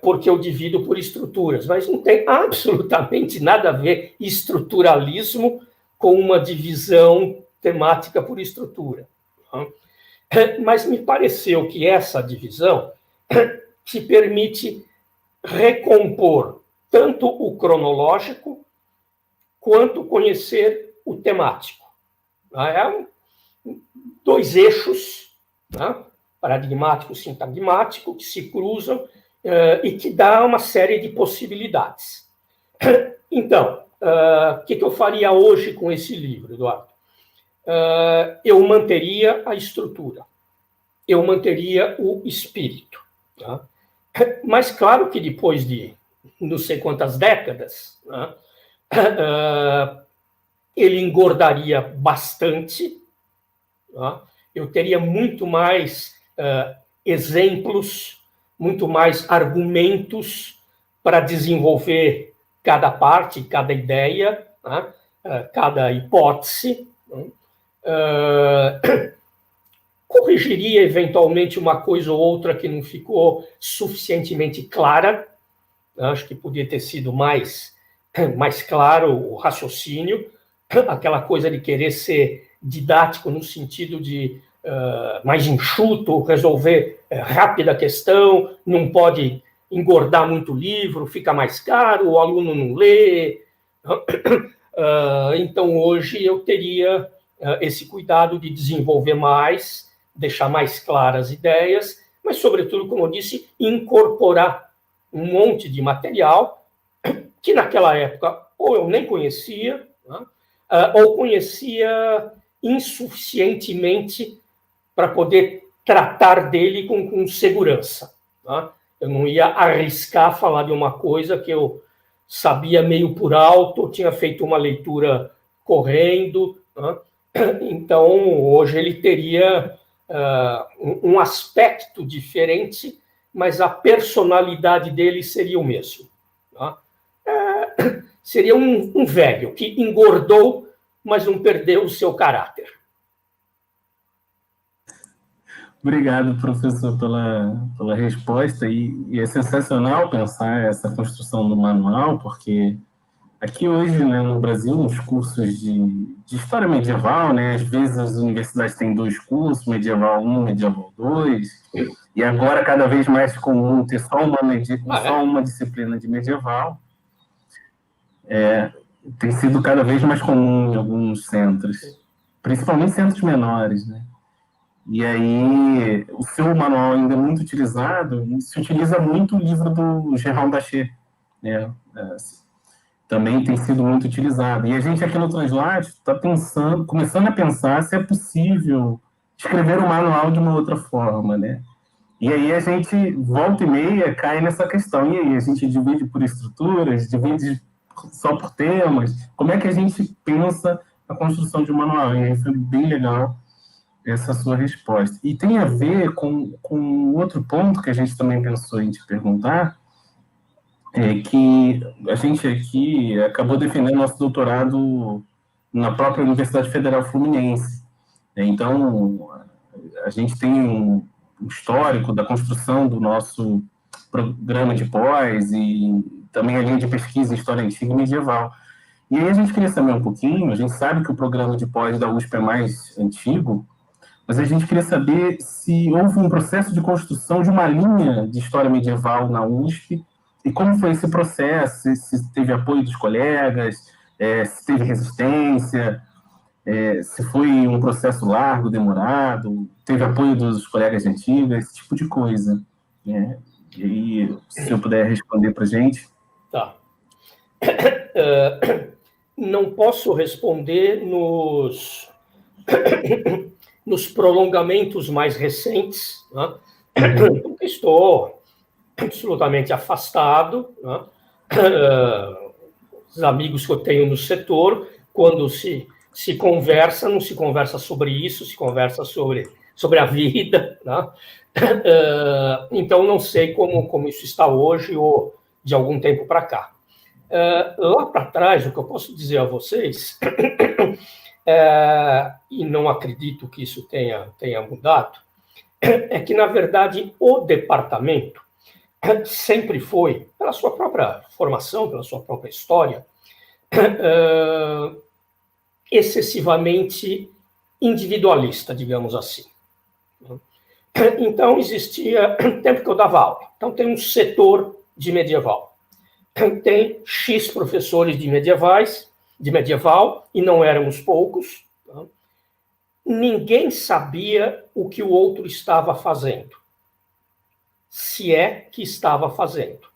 porque eu divido por estruturas. Mas não tem absolutamente nada a ver estruturalismo com uma divisão temática por estrutura. Mas me pareceu que essa divisão te permite recompor tanto o cronológico quanto conhecer o temático. Dois eixos, né, paradigmático e sintagmático, que se cruzam e que dá uma série de possibilidades. Então, o que eu faria hoje com esse livro, Eduardo? Eu manteria a estrutura, eu manteria o espírito. Tá? Mas, claro que depois de não sei quantas décadas, né, ele engordaria bastante. Tá? Eu teria muito mais exemplos, muito mais argumentos para desenvolver cada parte, cada ideia, né? Cada hipótese, né? Corrigiria eventualmente uma coisa ou outra que não ficou suficientemente clara. Acho que podia ter sido mais claro o raciocínio, aquela coisa de querer ser didático no sentido de mais enxuto, resolver rápida a questão, não pode engordar muito o livro, fica mais caro, o aluno não lê. Então, hoje eu teria esse cuidado de desenvolver mais, deixar mais claras as ideias, mas, sobretudo, como eu disse, incorporar um monte de material que, naquela época, ou eu nem conhecia, né, ou conhecia insuficientemente para poder tratar dele com segurança. Né? Eu não ia arriscar falar de uma coisa que eu sabia meio por alto, tinha feito uma leitura correndo. Né? Então, hoje ele teria um aspecto diferente, mas a personalidade dele seria o mesmo. Tá? Seria um velho que engordou, mas não perdeu o seu caráter. Obrigado, professor, pela resposta. E é sensacional pensar essa construção do manual, porque aqui hoje, né, no Brasil, nos cursos de história medieval, né, às vezes as universidades têm 2 cursos, medieval 1, medieval 2, e agora cada vez mais comum ter só uma disciplina de medieval. Tem sido cada vez mais comum em alguns centros, principalmente centros menores, né? E aí, o seu manual ainda é muito utilizado, e se utiliza muito o livro do Gerald Daché, né? Também tem sido muito utilizado. E a gente aqui no Translate está começando a pensar se é possível escrever o manual de uma outra forma, né? E aí a gente, volta e meia, cai nessa questão. E aí, a gente divide por estruturas, divide só por temas. Como é que a gente pensa a construção de um manual? E aí foi bem legal essa sua resposta. E tem a ver com outro ponto que a gente também pensou em te perguntar, que a gente aqui acabou defendendo nosso doutorado na própria Universidade Federal Fluminense. Então, a gente tem um histórico da construção do nosso programa de pós e também a linha de pesquisa em História Antiga e Medieval. E aí a gente queria saber um pouquinho, a gente sabe que o programa de pós da USP é mais antigo, mas a gente queria saber se houve um processo de construção de uma linha de História Medieval na USP e como foi esse processo, se teve apoio dos colegas, se teve resistência, se foi um processo largo, demorado, teve apoio dos colegas de antiga, esse tipo de coisa. Né? E aí, se eu puder responder para a gente. Tá. Não posso responder nos prolongamentos mais recentes, né? Porque estou absolutamente afastado. Né? Os amigos que eu tenho no setor, quando se conversa, não se conversa sobre isso, se conversa sobre a vida. Né? Então, não sei como isso está hoje ou de algum tempo para cá. Lá para trás, o que eu posso dizer a vocês, e não acredito que isso tenha mudado, é que, na verdade, o departamento sempre foi, pela sua própria formação, pela sua própria história, excessivamente individualista, digamos assim. Então, existia, tempo que eu dava aula, então tem um setor de medieval, tem X professores de medieval, e não éramos poucos. Tá? Ninguém sabia o que o outro estava fazendo, se é que estava fazendo.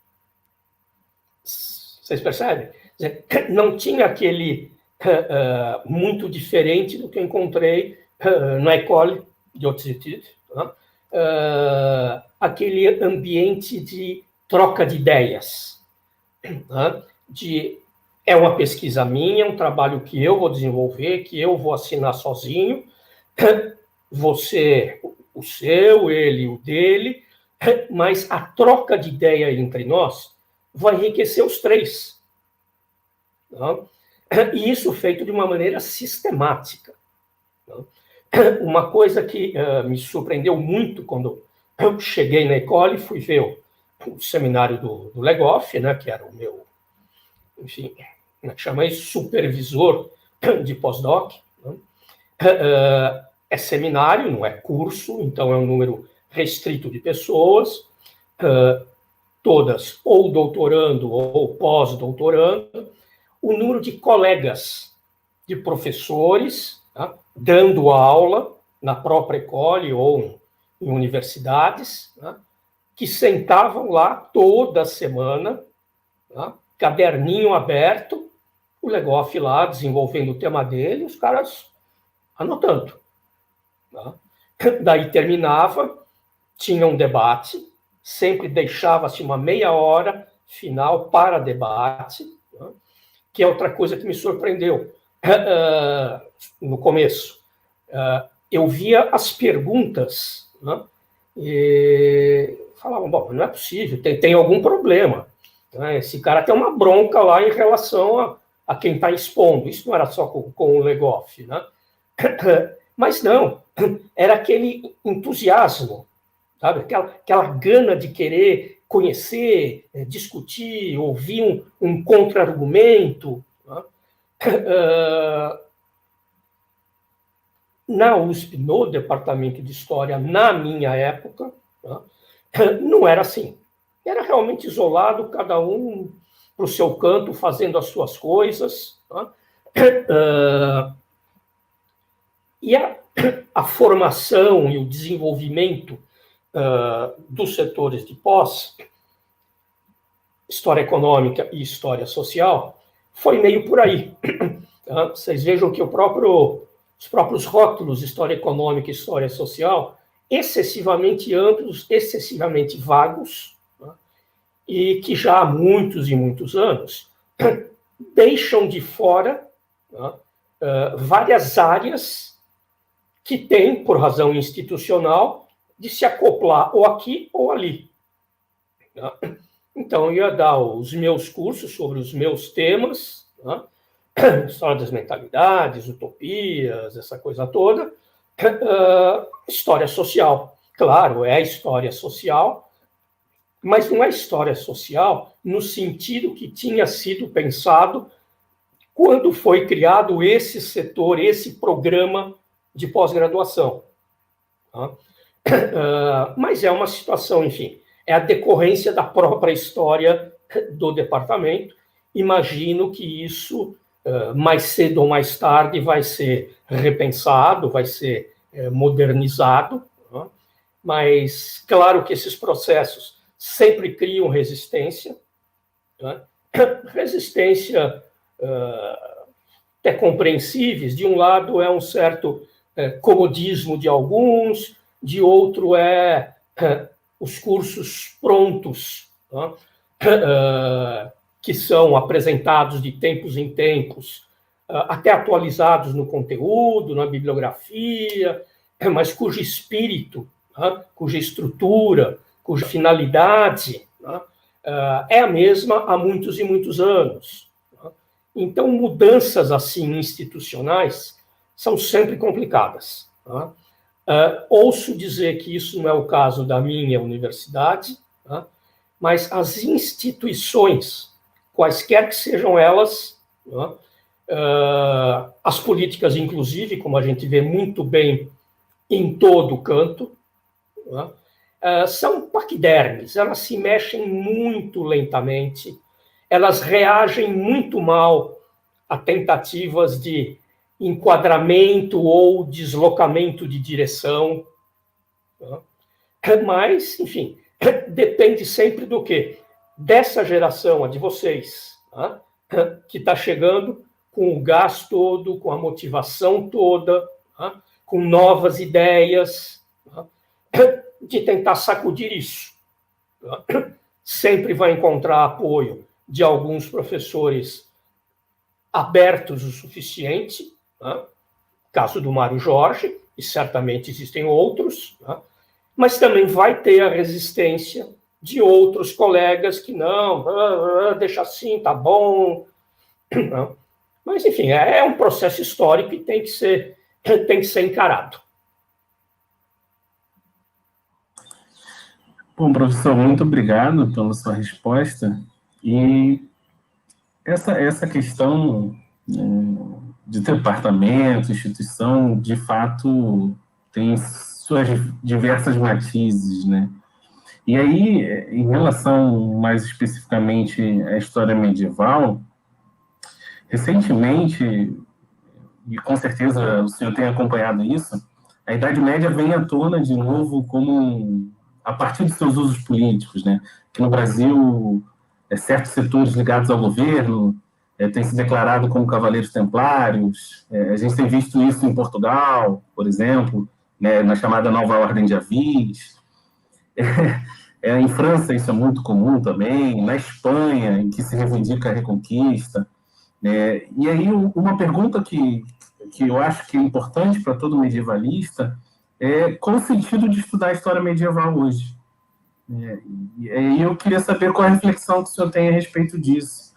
Vocês percebem? Não tinha aquele muito diferente do que eu encontrei na École de Hautes Études, tá? Aquele ambiente de troca de ideias, tá? É uma pesquisa minha, um trabalho que eu vou desenvolver, que eu vou assinar sozinho, você o seu, ele o dele, mas a troca de ideia entre nós vai enriquecer os três. Né? E isso feito de uma maneira sistemática. Né? Uma coisa que me surpreendeu muito quando eu cheguei na École, fui ver o seminário do Legoff, né, que era o meu, enfim, como é que chama isso? Supervisor de pós-doc. Né? É seminário, não é curso, então é um número restrito de pessoas, todas ou doutorando ou pós-doutorando, o número de colegas, de professores, tá, dando aula na própria École ou em universidades, tá, que sentavam lá toda semana, tá, caderninho aberto, o Legoff lá desenvolvendo o tema dele, os caras anotando. Tá. Daí terminava, tinha um debate, sempre deixava-se uma meia hora final para debate, tá, que é outra coisa que me surpreendeu no começo. Eu via as perguntas, né, e falavam, bom, não é possível, tem algum problema. Né, esse cara tem uma bronca lá em relação a quem está expondo. Isso não era só com o Legoff, né? Mas não, era aquele entusiasmo, sabe? Aquela gana de querer conhecer, discutir, ouvir um contra-argumento. Né? Na USP, no departamento de História, na minha época, né, não era assim. Era realmente isolado, cada um para o seu canto, fazendo as suas coisas. Né? E a formação e o desenvolvimento dos setores de pós, história econômica e história social, foi meio por aí. Tá? Vocês vejam que os próprios rótulos história econômica e história social, excessivamente amplos, excessivamente vagos, tá? E que já há muitos e muitos anos deixam de fora, tá, várias áreas que têm, por razão institucional, de se acoplar ou aqui ou ali. Tá? Então, eu ia dar os meus cursos sobre os meus temas, tá? História das mentalidades, utopias, essa coisa toda, história social. Claro, é história social, mas não é história social no sentido que tinha sido pensado quando foi criado esse setor, esse programa de pós-graduação. Tá? Mas é uma situação, enfim, é a decorrência da própria história do departamento. Imagino que isso, mais cedo ou mais tarde, vai ser repensado, vai ser modernizado, tá? Mas claro que esses processos sempre criam resistência, tá? Resistência até compreensíveis. De um lado é um certo comodismo de alguns, de outro os cursos prontos, tá? Que são apresentados de tempos em tempos, até atualizados no conteúdo, na bibliografia, mas cujo espírito, tá, cuja estrutura, cuja finalidade, tá, é a mesma há muitos e muitos anos. Tá? Então, mudanças assim institucionais são sempre complicadas. Tá? Ouço dizer que isso não é o caso da minha universidade, tá? Mas as instituições, quaisquer que sejam elas, tá? As políticas, inclusive, como a gente vê muito bem em todo canto, tá? São paquidermes, elas se mexem muito lentamente, elas reagem muito mal a tentativas de enquadramento ou deslocamento de direção. Tá? Mas, enfim, depende sempre do quê? Dessa geração, a de vocês, tá? Que está chegando com o gás todo, com a motivação toda, tá? Com novas ideias, tá? De tentar sacudir isso. Tá? Sempre vai encontrar apoio de alguns professores abertos o suficiente, tá? Caso do Mário Jorge, e certamente existem outros, tá? Mas também vai ter a resistência de outros colegas que não, deixa assim, tá bom, Não? Mas, enfim, é um processo histórico e tem que ser encarado. Bom, professor, muito obrigado pela sua resposta. E essa questão de departamento, instituição, de fato, tem suas diversas matizes, né? E aí, em relação mais especificamente à história medieval, recentemente, e com certeza o senhor tem acompanhado isso, a Idade Média vem à tona de novo a partir de seus usos políticos, né? Que no Brasil, certos setores ligados ao governo têm se declarado como cavaleiros templários. A gente tem visto isso em Portugal, por exemplo, né, na chamada Nova Ordem de Avis. Em França isso é muito comum também, na Espanha, em que se reivindica a Reconquista. E aí uma pergunta que eu acho que é importante para todo medievalista é qual o sentido de estudar a história medieval hoje? E aí eu queria saber qual a reflexão que o senhor tem a respeito disso,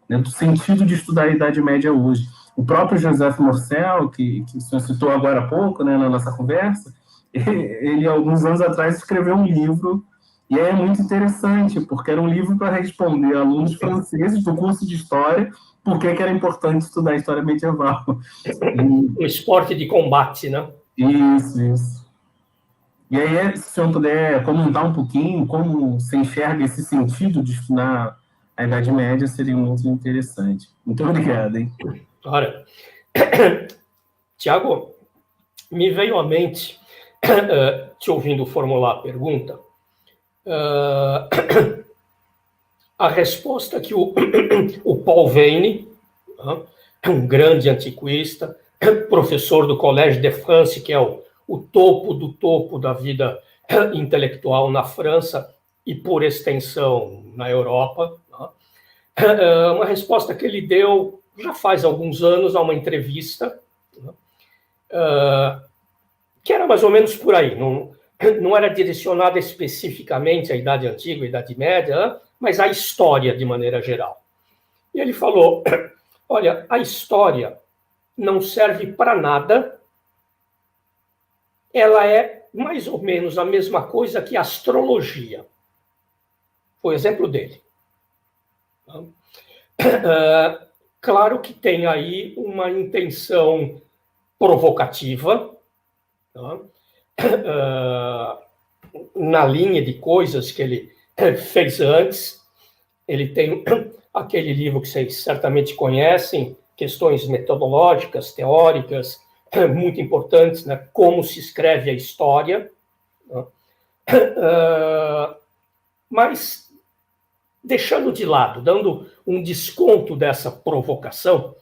né, do sentido de estudar a Idade Média hoje. O próprio Joseph Morcel, que o senhor citou agora há pouco, né, na nossa conversa, ele, alguns anos atrás, escreveu um livro, e é muito interessante, porque era um livro para responder a alunos franceses do curso de História por que era importante estudar a história medieval. Um esporte de combate, né? Isso. E aí, se o senhor puder comentar um pouquinho como você enxerga esse sentido de estudar a Idade Média, seria muito interessante. Muito obrigado, hein? Ora, Tiago, me veio à mente, te ouvindo formular a pergunta, a resposta que o Paul Veyne, um grande antiquista, professor do Collège de France, que é o topo do topo da vida intelectual na França e, por extensão, na Europa, uma resposta que ele deu já faz alguns anos a uma entrevista, que era mais ou menos por aí, não era direcionada especificamente à Idade Antiga, à Idade Média, mas à história de maneira geral. E ele falou, olha, a história não serve para nada, ela é mais ou menos a mesma coisa que a astrologia. Foi o exemplo dele. Claro que tem aí uma intenção provocativa, na linha de coisas que ele fez antes. Ele tem aquele livro que vocês certamente conhecem, questões metodológicas, teóricas, muito importantes, né? Como se escreve a história. Mas, deixando de lado, dando um desconto dessa provocação,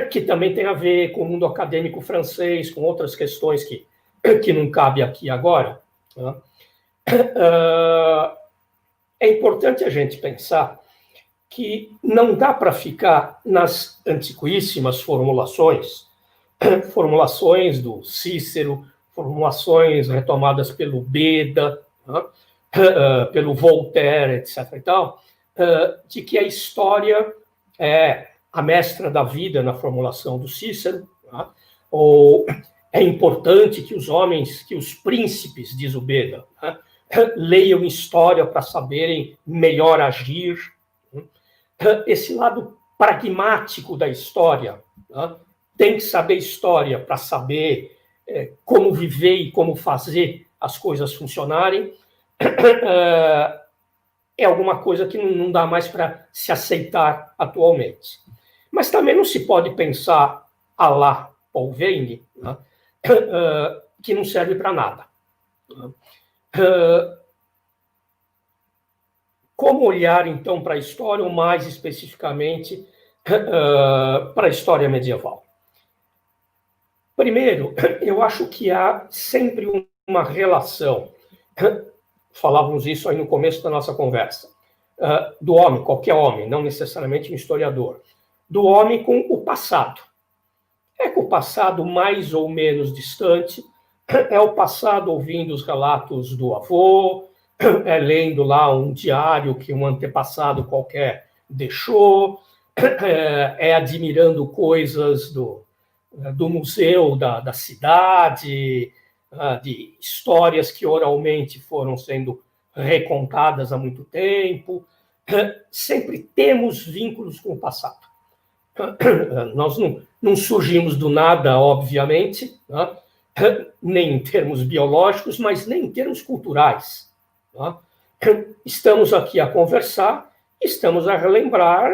que também tem a ver com o mundo acadêmico francês, com outras questões que não cabe aqui agora, é importante a gente pensar que não dá para ficar nas antiquíssimas formulações do Cícero, formulações retomadas pelo Beda, pelo Voltaire, etc. e tal, de que a história é a mestra da vida na formulação do Cícero, ou é importante que os homens, que os príncipes, diz o Beda, leiam história para saberem melhor agir. Esse lado pragmático da história, tem que saber história para saber como viver e como fazer as coisas funcionarem, é alguma coisa que não dá mais para se aceitar atualmente. Mas também não se pode pensar à la Paul Veyne, que não serve para nada. Como olhar, então, para a história, ou mais especificamente para a história medieval? Primeiro, eu acho que há sempre uma relação, falávamos isso aí no começo da nossa conversa, do homem, qualquer homem, não necessariamente um historiador, do homem com o passado. É com o passado mais ou menos distante, é o passado ouvindo os relatos do avô, lendo lá um diário que um antepassado qualquer deixou, é admirando coisas do museu da cidade, de histórias que oralmente foram sendo recontadas há muito tempo. Sempre temos vínculos com o passado. Nós não surgimos do nada, obviamente, né? Nem em termos biológicos, mas nem em termos culturais. Né? Estamos aqui a conversar, estamos a relembrar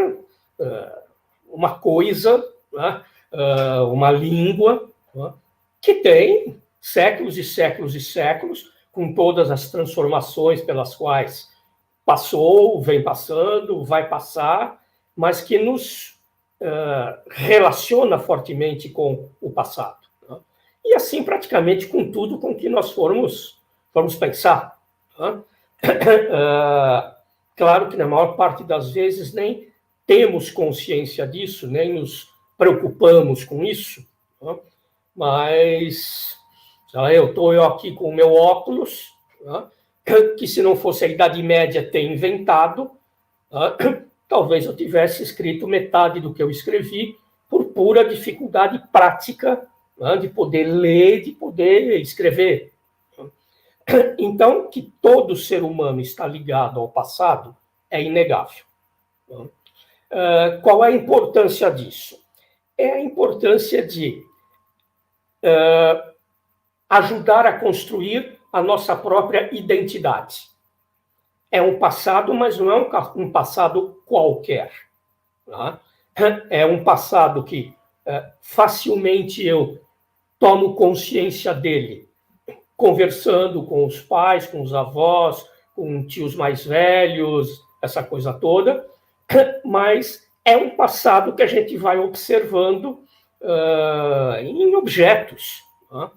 uma coisa, né? Uma língua, né? Que tem séculos e séculos e séculos, com todas as transformações pelas quais passou, vem passando, vai passar, mas que nos relaciona fortemente com o passado. Né? E assim, praticamente, com tudo com que nós formos pensar. Né? Claro que, na maior parte das vezes, nem temos consciência disso, nem nos preocupamos com isso, né? Mas eu estou aqui com o meu óculos, né? Que se não fosse a Idade Média ter inventado, talvez eu tivesse escrito metade do que eu escrevi por pura dificuldade prática, né, de poder ler, de poder escrever. Então, que todo ser humano está ligado ao passado é inegável. Qual é a importância disso? É a importância de ajudar a construir a nossa própria identidade. É um passado, mas não é um passado qualquer. Tá? É um passado que facilmente eu tomo consciência dele, conversando com os pais, com os avós, com tios mais velhos, essa coisa toda, mas é um passado que a gente vai observando em objetos, tá?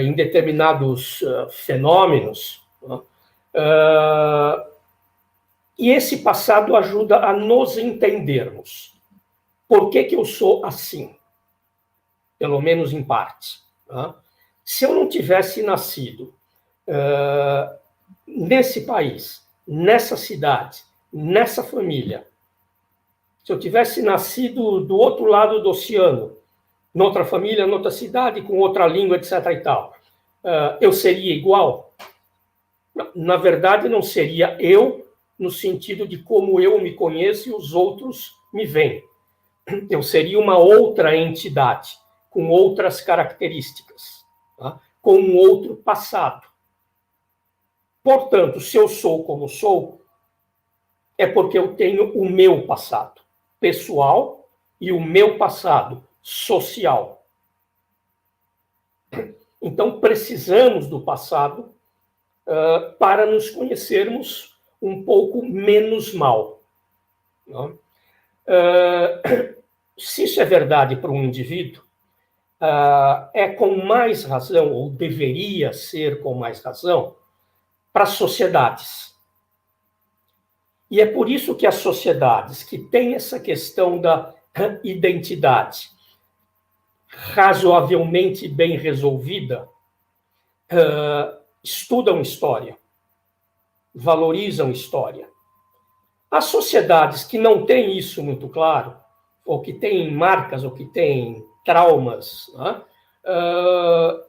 Em determinados fenômenos. E esse passado ajuda a nos entendermos. Por que eu sou assim? Pelo menos em parte. Se eu não tivesse nascido nesse país, nessa cidade, nessa família, se eu tivesse nascido do outro lado do oceano, noutra família, noutra cidade, com outra língua, etc. e tal, eu seria igual? Na verdade, não seria eu, no sentido de como eu me conheço e os outros me veem. Eu seria uma outra entidade, com outras características, tá? Com um outro passado. Portanto, se eu sou como sou, é porque eu tenho o meu passado pessoal e o meu passado social. Então, precisamos do passado para nos conhecermos um pouco menos mal. Se isso é verdade para um indivíduo, é com mais razão, ou deveria ser com mais razão, para as sociedades. E é por isso que as sociedades que têm essa questão da identidade razoavelmente bem resolvida, estudam história, valorizam história. As sociedades que não têm isso muito claro, ou que têm marcas, ou que têm traumas, né,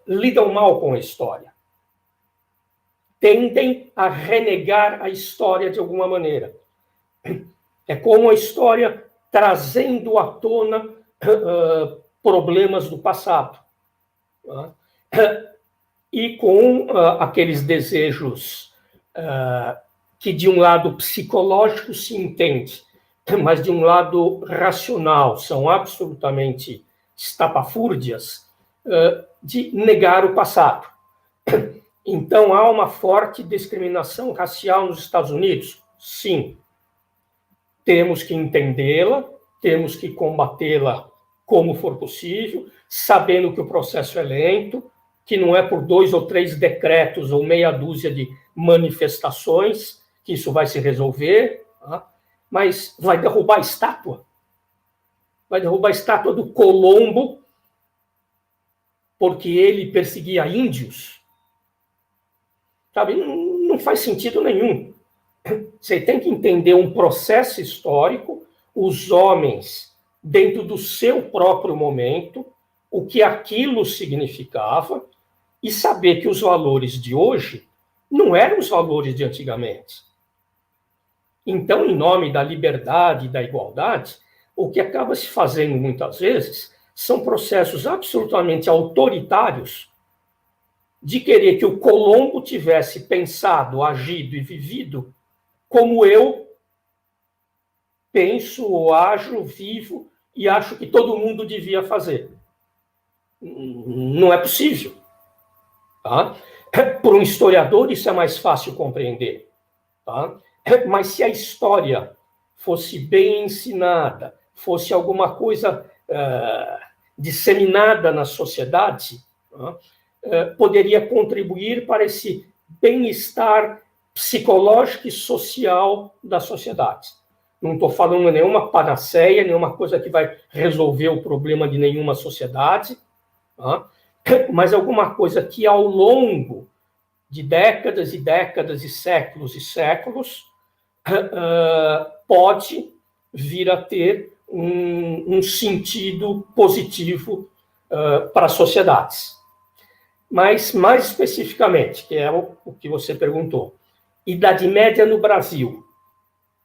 lidam mal com a história. Tendem a renegar a história de alguma maneira. É como a história trazendo à tona problemas do passado. Né? E com aqueles desejos que, de um lado psicológico, se entende, mas, de um lado racional, são absolutamente estapafúrdias, de negar o passado. Então, há uma forte discriminação racial nos Estados Unidos? Sim. Temos que entendê-la, temos que combatê-la como for possível, sabendo que o processo é lento, que não é por 2 ou 3 decretos ou meia dúzia de manifestações que isso vai se resolver, tá? Mas vai derrubar a estátua. Vai derrubar a estátua do Colombo porque ele perseguia índios. Sabe? Não faz sentido nenhum. Você tem que entender um processo histórico, os homens dentro do seu próprio momento, o que aquilo significava, e saber que os valores de hoje não eram os valores de antigamente. Então, em nome da liberdade e da igualdade, o que acaba se fazendo muitas vezes são processos absolutamente autoritários de querer que o Colombo tivesse pensado, agido e vivido como eu penso, ajo, vivo e acho que todo mundo devia fazer. Não é possível. Tá? Por um historiador, isso é mais fácil compreender. Tá? Mas se a história fosse bem ensinada, fosse alguma coisa disseminada na sociedade, poderia contribuir para esse bem-estar psicológico e social da sociedade. Não estou falando nenhuma panaceia, nenhuma coisa que vai resolver o problema de nenhuma sociedade, mas alguma coisa que, ao longo de décadas e décadas e séculos, pode vir a ter um sentido positivo para as sociedades. Mas, mais especificamente, que é o que você perguntou, Idade Média no Brasil.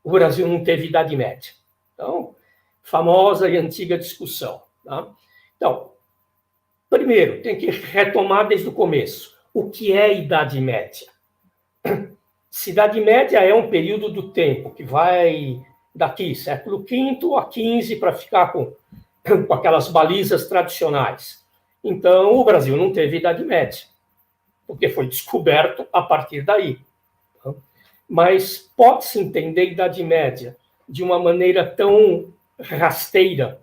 O Brasil não teve Idade Média. Então, famosa e antiga discussão. Tá? Então, primeiro, tem que retomar desde o começo. O que é Idade Média? Idade Média é um período do tempo que vai daqui, século V a XV, para ficar com aquelas balizas tradicionais. Então, o Brasil não teve Idade Média, porque foi descoberto a partir daí. Mas pode-se entender Idade Média de uma maneira tão rasteira,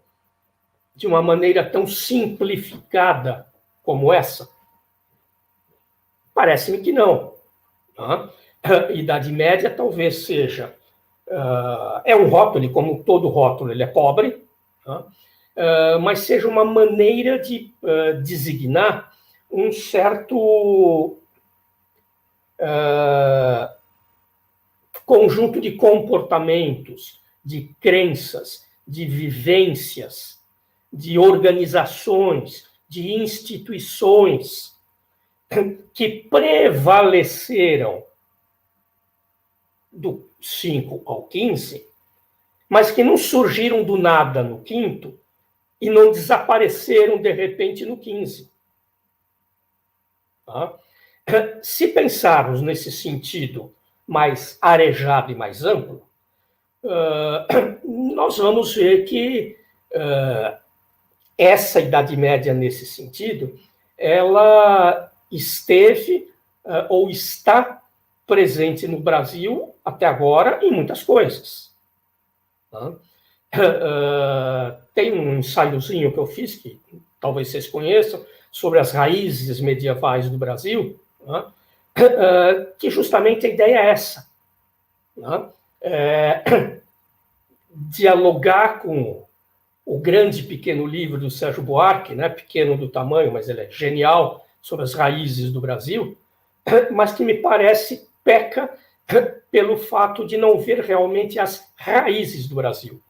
de uma maneira tão simplificada como essa? Parece-me que não. Idade Média talvez seja... é um rótulo, como todo rótulo, ele é pobre, mas seja uma maneira de designar um certo conjunto de comportamentos, de crenças, de vivências, de organizações, de instituições que prevaleceram do 5 ao 15, mas que não surgiram do nada no 5º e não desapareceram de repente no 15. Se pensarmos nesse sentido mais arejado e mais amplo, nós vamos ver que essa Idade Média, nesse sentido, ela esteve ou está presente no Brasil até agora em muitas coisas. Tem um ensaiozinho que eu fiz, que talvez vocês conheçam, sobre as raízes medievais do Brasil, que justamente a ideia é essa. Dialogar com o grande pequeno livro do Sérgio Buarque, pequeno do tamanho, mas ele é genial, sobre as raízes do Brasil, mas que me parece peca pelo fato de não ver realmente as raízes do Brasil.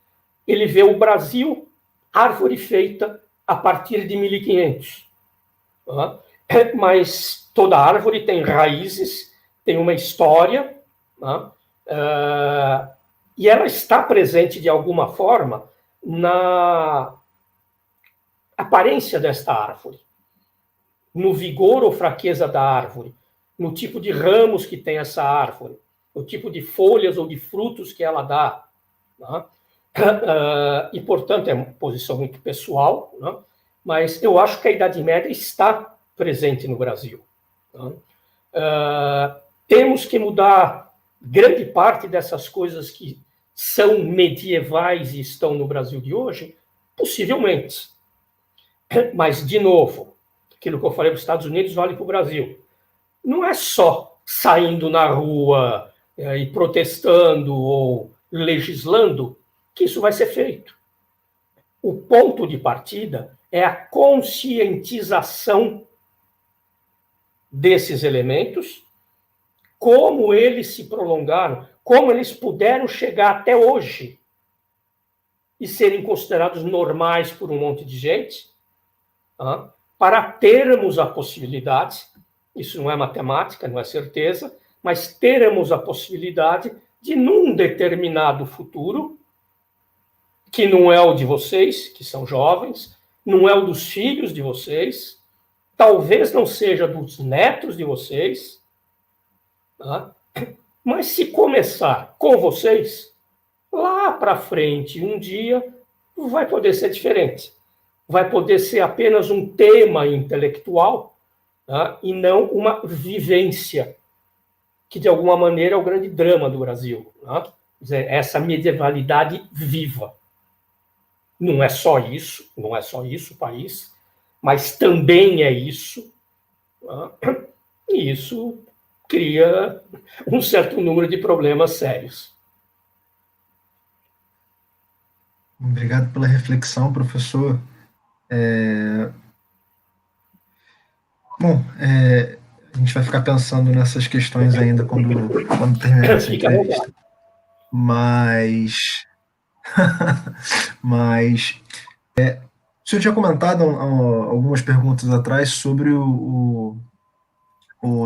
Ele vê o Brasil árvore feita a partir de 1500. Mas toda árvore tem raízes, tem uma história, e ela está presente de alguma forma na aparência desta árvore, no vigor ou fraqueza da árvore, no tipo de ramos que tem essa árvore, no tipo de folhas ou de frutos que ela dá. E, portanto, é uma posição muito pessoal, mas eu acho que a Idade Média está presente no Brasil. Temos que mudar grande parte dessas coisas que são medievais e estão no Brasil de hoje? Possivelmente. Mas, de novo, aquilo que eu falei para os Estados Unidos vale para o Brasil. Não é só saindo na rua e protestando ou legislando que isso vai ser feito. O ponto de partida é a conscientização desses elementos, como eles se prolongaram, como eles puderam chegar até hoje, e serem considerados normais por um monte de gente, para termos a possibilidade, isso não é matemática, não é certeza, mas termos a possibilidade de, num determinado futuro, que não é o de vocês, que são jovens, não é o dos filhos de vocês, talvez não seja dos netos de vocês, mas se começar com vocês, lá para frente, um dia, vai poder ser diferente. Vai poder ser apenas um tema intelectual, e não uma vivência, que de alguma maneira é o grande drama do Brasil. Quer dizer, essa medievalidade viva. Não é só isso o país, mas também é isso, e isso cria um certo número de problemas sérios. Obrigado pela reflexão, professor. Bom, a gente vai ficar pensando nessas questões ainda quando terminar essa entrevista. Mas o senhor tinha comentado algumas perguntas atrás sobre o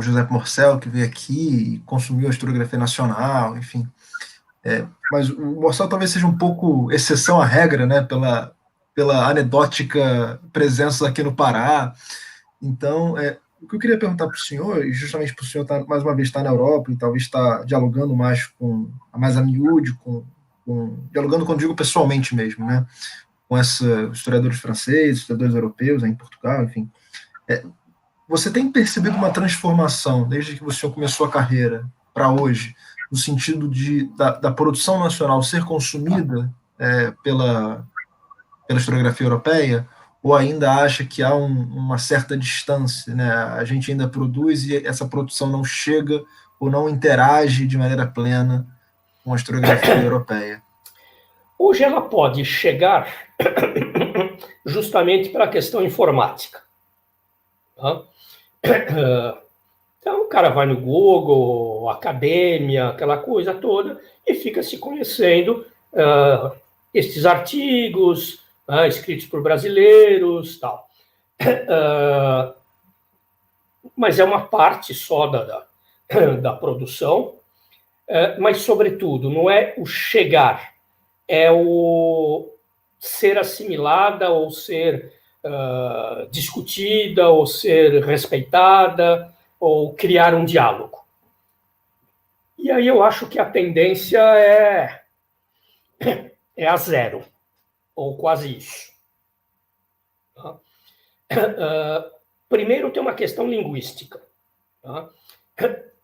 José Morcel, que veio aqui e consumiu a historiografia nacional, enfim. Mas o Morcel talvez seja um pouco exceção à regra, né, pela anedótica presença aqui no Pará. Então, o que eu queria perguntar para o senhor, e justamente para o senhor mais uma vez estar na Europa e talvez estar dialogando mais a miúde, dialogando, quando digo pessoalmente mesmo, né, com historiadores franceses, historiadores europeus, em Portugal, enfim. Você tem percebido uma transformação desde que o senhor começou a carreira para hoje, no sentido da produção nacional ser consumida pela historiografia europeia, ou ainda acha que há uma certa distância, né? A gente ainda produz e essa produção não chega ou não interage de maneira plena com a historiografia europeia? Hoje ela pode chegar justamente para a questão informática. Então, o cara vai no Google, academia, aquela coisa toda, e fica se conhecendo estes artigos escritos por brasileiros, tal. Mas é uma parte só da produção, mas, sobretudo, não é o chegar, é o ser assimilada ou ser discutida ou ser respeitada ou criar um diálogo. E aí eu acho que a tendência é a zero, ou quase isso. Primeiro tem uma questão linguística.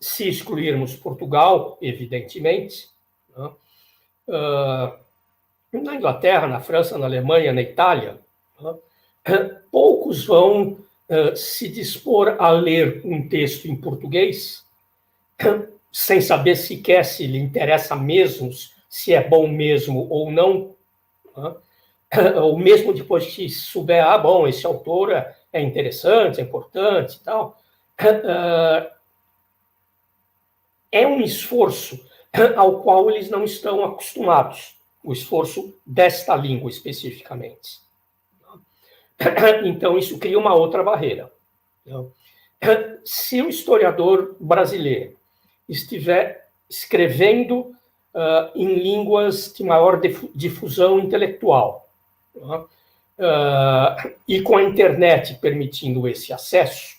Se excluirmos Portugal, evidentemente, na Inglaterra, na França, na Alemanha, na Itália, poucos vão se dispor a ler um texto em português sem saber sequer se lhe interessa mesmo, se é bom mesmo ou não, ou mesmo depois que souber, bom, esse autor é interessante, é importante e tal. É um esforço ao qual eles não estão acostumados, o esforço desta língua especificamente. Então, isso cria uma outra barreira. Se o historiador brasileiro estiver escrevendo em línguas de maior difusão intelectual, e com a internet permitindo esse acesso,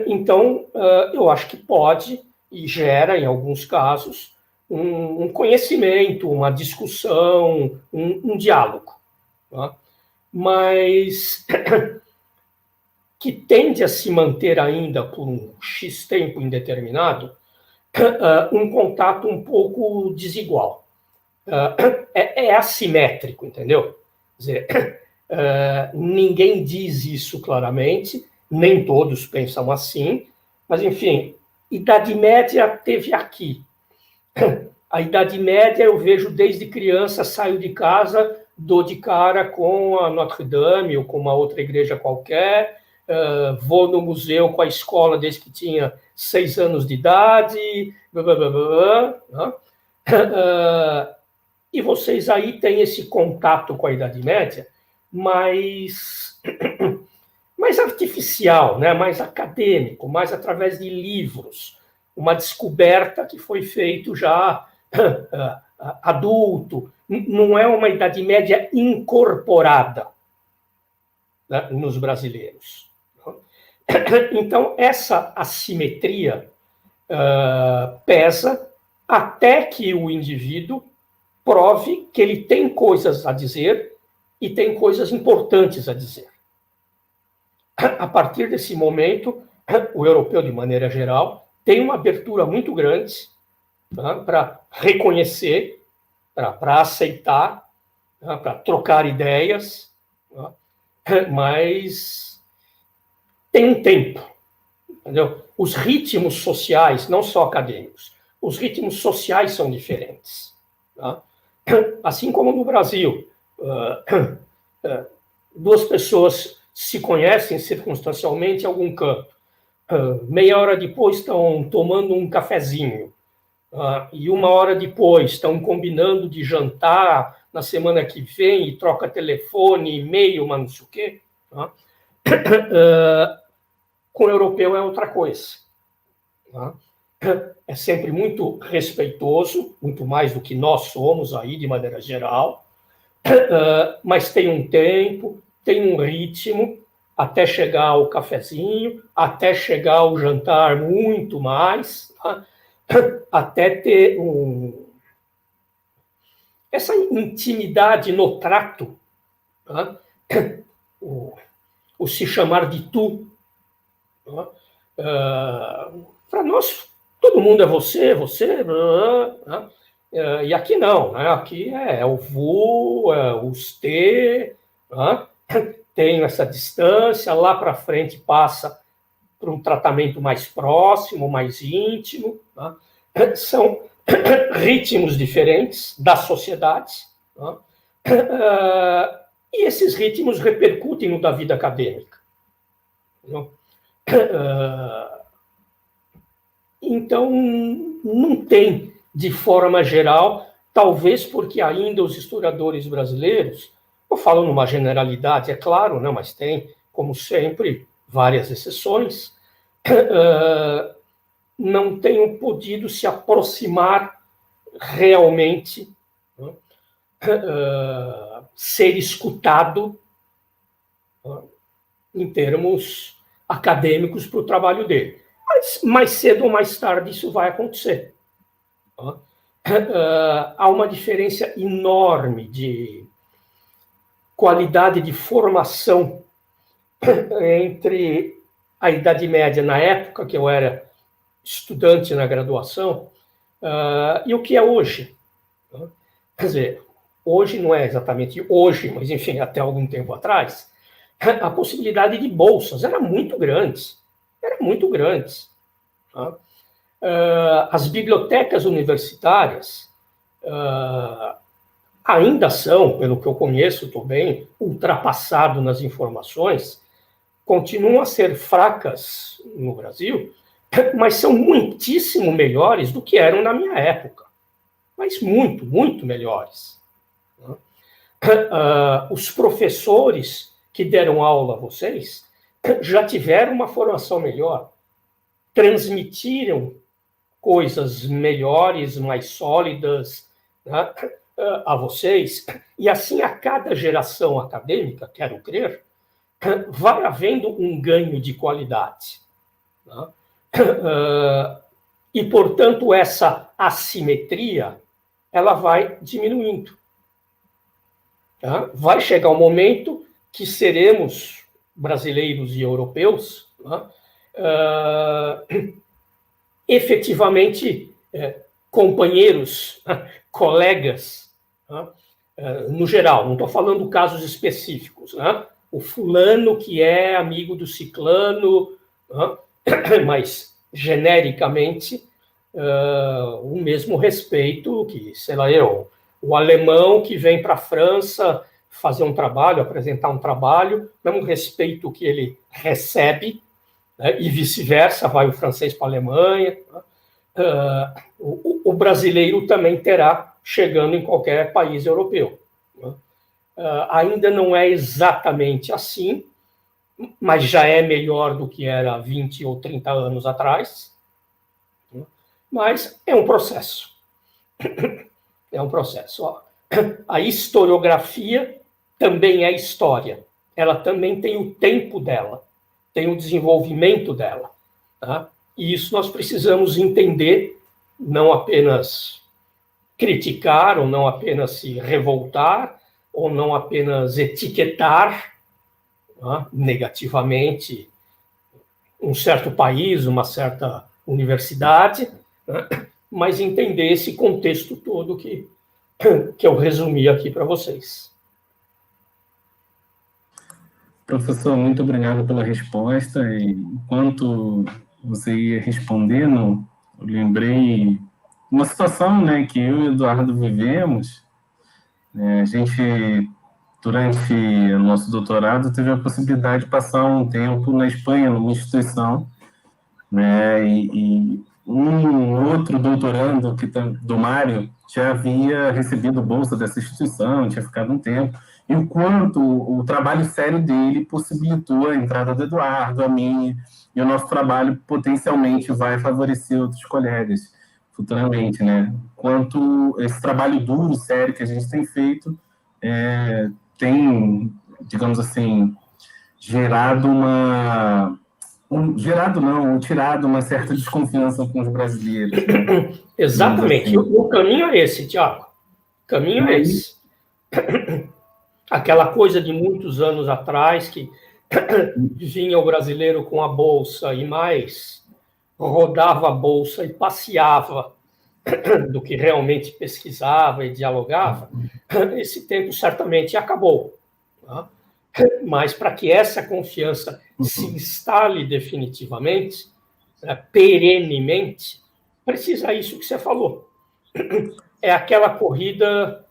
então, eu acho que pode e gera, em alguns casos, um conhecimento, uma discussão, um diálogo. Mas que tende a se manter ainda por um X tempo indeterminado, um contato um pouco desigual. É assimétrico, entendeu? Quer dizer, ninguém diz isso claramente, nem todos pensam assim, mas, enfim, Idade Média teve aqui. A Idade Média eu vejo desde criança, saio de casa, dou de cara com a Notre Dame ou com uma outra igreja qualquer, vou no museu com a escola desde que tinha 6 anos de idade, blá, blá, blá, blá, e vocês aí têm esse contato com a Idade Média mais artificial, né? Mais acadêmico, mais através de livros, uma descoberta que foi feita já adulto, não é uma Idade Média incorporada, né, nos brasileiros. Então, essa assimetria pesa até que o indivíduo prove que ele tem coisas a dizer e tem coisas importantes a dizer. A partir desse momento, o europeu, de maneira geral, tem uma abertura muito grande, tá, para reconhecer, para aceitar, tá, para trocar ideias, tá, mas tem um tempo, entendeu? Os ritmos sociais, não só acadêmicos, os ritmos sociais são diferentes. Tá? Assim como no Brasil, duas pessoas se conhecem circunstancialmente em algum canto. Meia hora depois estão tomando um cafezinho. E uma hora depois estão combinando de jantar na semana que vem e troca telefone, e-mail, mas não sei o quê. Com o europeu é outra coisa. É sempre muito respeitoso, muito mais do que nós somos aí, de maneira geral, mas tem um tempo, tem um ritmo, até chegar ao cafezinho, até chegar ao jantar muito mais, tá? Até ter essa intimidade no trato, tá? O se chamar de tu. Tá? Para nós, todo mundo é você, tá? E aqui não, né? Aqui é o vu, os te, tá? Tem essa distância, lá para frente passa para um tratamento mais próximo, mais íntimo. Tá? São ritmos diferentes das sociedades, tá? E esses ritmos repercutem no da vida acadêmica. Então, não tem, de forma geral, talvez porque ainda os historiadores brasileiros, eu falo numa generalidade, é claro, né, mas tem, como sempre, várias exceções, não tenham podido se aproximar realmente, né, ser escutado, né, em termos acadêmicos para o trabalho dele. Mas mais cedo ou mais tarde isso vai acontecer. Né? Há uma diferença enorme de qualidade de formação entre a Idade Média, na época que eu era estudante na graduação, e o que é hoje. Quer dizer, hoje não é exatamente hoje, mas, enfim, até algum tempo atrás, a possibilidade de bolsas era muito grande. Tá? As bibliotecas universitárias ainda são, pelo que eu conheço, estou bem ultrapassado nas informações, continuam a ser fracas no Brasil, mas são muitíssimo melhores do que eram na minha época. Mas muito, muito melhores. Os professores que deram aula a vocês já tiveram uma formação melhor, transmitiram coisas melhores, mais sólidas, né, a vocês, e assim a cada geração acadêmica, quero crer, vai havendo um ganho de qualidade. Né? E, portanto, essa assimetria ela vai diminuindo. Tá? Vai chegar um momento que seremos, brasileiros e europeus, tá? Efetivamente companheiros, colegas, tá? No geral, não estou falando casos específicos, tá? O fulano que é amigo do ciclano, tá? Mas genericamente o mesmo respeito que, sei lá eu, o alemão que vem para a França fazer um trabalho, apresentar um trabalho, mesmo respeito que ele recebe, né, e vice-versa, vai o francês para a Alemanha. O brasileiro também terá chegando em qualquer país europeu. Ainda não é exatamente assim, mas já é melhor do que era 20 ou 30 anos atrás. Mas é um processo. É um processo. A historiografia também é história. Ela também tem o tempo dela, tem o desenvolvimento dela. Tá? E isso nós precisamos entender, não apenas criticar, ou não apenas se revoltar, ou não apenas etiquetar, tá, negativamente um certo país, uma certa universidade, né, mas entender esse contexto todo que eu resumi aqui para vocês. Professor, muito obrigado pela resposta. E enquanto você ia respondendo, eu lembrei uma situação, né, que eu e o Eduardo vivemos. A gente, durante o nosso doutorado, teve a possibilidade de passar um tempo na Espanha, numa instituição, né, e um outro doutorando, do Mário, já havia recebido bolsa dessa instituição, tinha ficado um tempo, e o quanto o trabalho sério dele possibilitou a entrada do Eduardo, a minha, e o nosso trabalho potencialmente vai favorecer outros colegas futuramente, né? Quanto esse trabalho duro, sério que a gente tem feito, tem, digamos assim, tirado uma certa desconfiança com os brasileiros. Né? Exatamente. Assim. O caminho é esse, Tiago. O caminho é esse. Aquela coisa de muitos anos atrás, que vinha o brasileiro com a bolsa e mais rodava a bolsa e passeava do que realmente pesquisava e dialogava, esse tempo certamente acabou. Tá? Mas para que essa confiança se instale definitivamente, perenemente, precisa isso que você falou. É aquela corrida,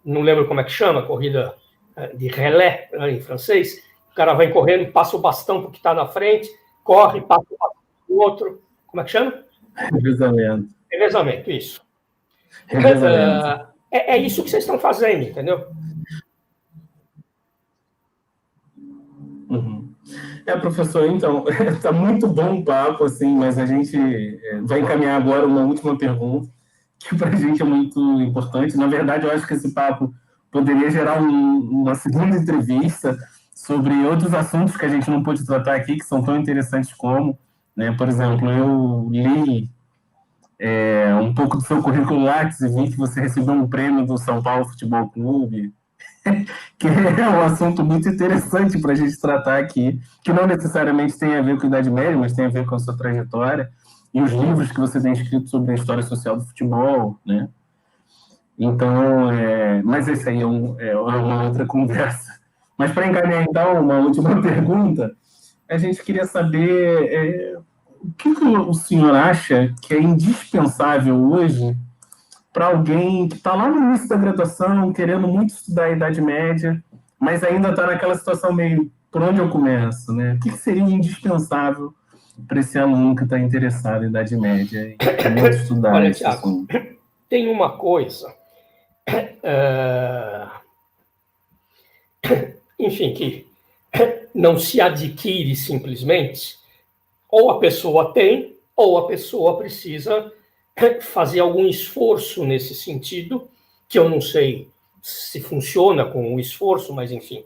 não lembro como é que chama, corrida de relé, em francês, o cara vai correndo, passa o bastão para o que está na frente, corre, passa o bastão para o outro, como é que chama? Revezamento. Revezamento, isso. Revezamento. É isso que vocês estão fazendo, entendeu? Professor, então, está muito bom o papo, assim, mas a gente vai encaminhar agora uma última pergunta, que para a gente é muito importante. Na verdade, eu acho que esse papo poderia gerar uma segunda entrevista sobre outros assuntos que a gente não pôde tratar aqui, que são tão interessantes como, né? Por exemplo, eu li um pouco do seu currículo Lattes e vi que você recebeu um prêmio do São Paulo Futebol Clube, que é um assunto muito interessante para a gente tratar aqui, que não necessariamente tem a ver com a Idade Média, mas tem a ver com a sua trajetória e os livros que você tem escrito sobre a história social do futebol, né? Então, mas esse aí é uma outra conversa. Mas para encaminhar, então, uma última pergunta, a gente queria saber o que o senhor acha que é indispensável hoje para alguém que está lá no início da graduação, querendo muito estudar a Idade Média, mas ainda está naquela situação meio, por onde eu começo, né? O que seria indispensável para esse aluno que está interessado em Idade Média e muito estudar? Olha, Thiago, tem uma coisa, enfim, que não se adquire simplesmente, ou a pessoa tem, ou a pessoa precisa fazer algum esforço nesse sentido, que eu não sei se funciona com o esforço, mas enfim,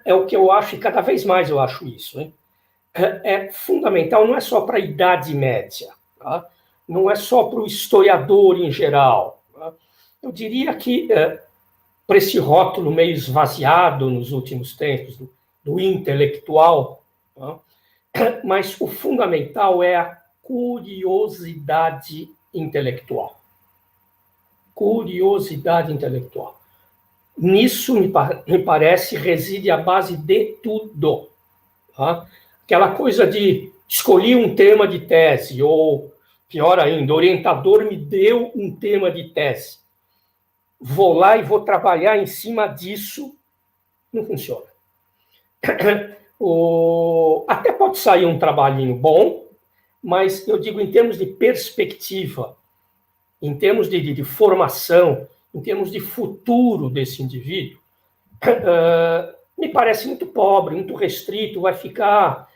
é o que eu acho, e cada vez mais eu acho isso, hein? É fundamental, não é só para a Idade Média, tá? Não é só para o historiador em geral. Tá? Eu diria que, para esse rótulo meio esvaziado nos últimos tempos, do intelectual, tá? Mas o fundamental é a curiosidade intelectual. Curiosidade intelectual. Nisso, me parece, reside a base de tudo. Tá? Aquela coisa de escolhi um tema de tese, ou, pior ainda, o orientador me deu um tema de tese. Vou lá e vou trabalhar em cima disso, não funciona. Até pode sair um trabalhinho bom, mas eu digo em termos de perspectiva, em termos de formação, em termos de futuro desse indivíduo, me parece muito pobre, muito restrito, vai ficar,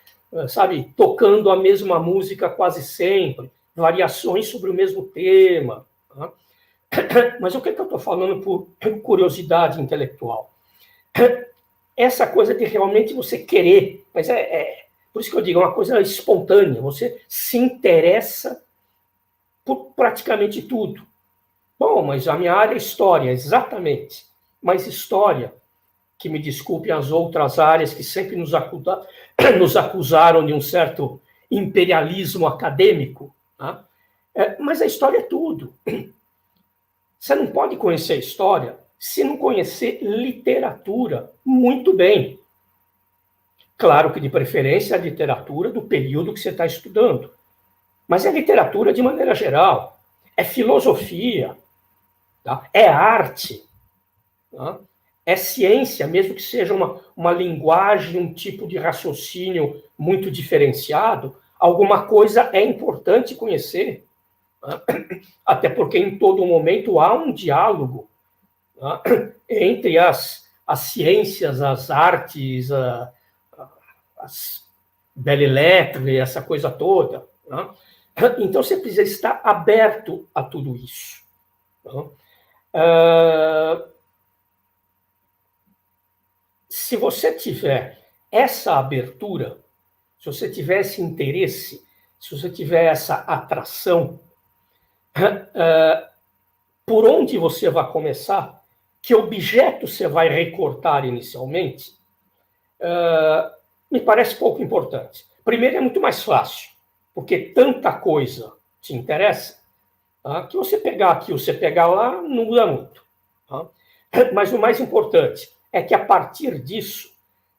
sabe, tocando a mesma música quase sempre, variações sobre o mesmo tema. Tá? Mas o que eu estou falando por curiosidade intelectual? Essa coisa de realmente você querer, mas por isso que eu digo, é uma coisa espontânea, você se interessa por praticamente tudo. Bom, mas a minha área é história, exatamente. Mas história, que me desculpem as outras áreas que sempre nos acusaram de um certo imperialismo acadêmico, tá? Mas a história é tudo. Você não pode conhecer a história se não conhecer literatura muito bem. Claro que, de preferência, a literatura do período que você está estudando. Mas é literatura de maneira geral. É filosofia. Tá? É arte. Tá? É ciência, mesmo que seja uma linguagem, um tipo de raciocínio muito diferenciado. Alguma coisa é importante conhecer. Tá? Até porque, em todo momento, há um diálogo, tá? Entre as ciências, as artes, as belles lettres, essa coisa toda. Tá? Então, você precisa estar aberto a tudo isso. Tá? Se você tiver essa abertura, se você tiver esse interesse, se você tiver essa atração, por onde você vai começar, que objeto você vai recortar inicialmente, me parece pouco importante. Primeiro, é muito mais fácil, porque tanta coisa te interessa, tá? Que você pegar aqui, você pegar lá, não muda muito. Tá? Mas o mais importante é que, a partir disso,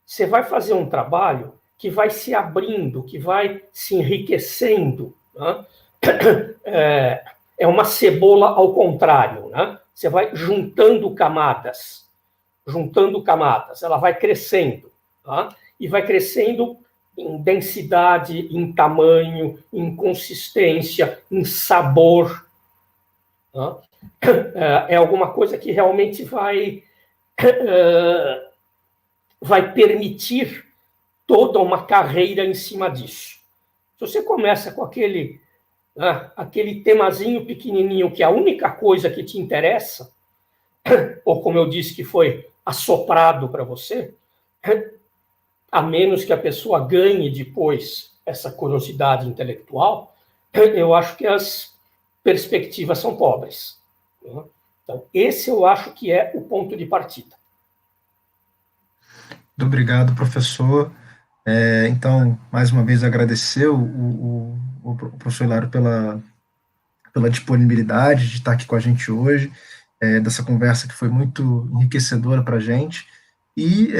você vai fazer um trabalho que vai se abrindo, que vai se enriquecendo. Tá? É uma cebola ao contrário. Né? Você vai juntando camadas, ela vai crescendo. Tá? E vai crescendo em densidade, em tamanho, em consistência, em sabor. Tá? É alguma coisa que realmente vai permitir toda uma carreira em cima disso. Se você começa com aquele temazinho pequenininho, que é a única coisa que te interessa, ou como eu disse, que foi assoprado para você, a menos que a pessoa ganhe depois essa curiosidade intelectual, eu acho que as perspectivas são pobres. Então, esse eu acho que é o ponto de partida. Muito obrigado, professor. Então, mais uma vez, agradecer o professor Hilário pela disponibilidade de estar aqui com a gente hoje, dessa conversa que foi muito enriquecedora para a gente, e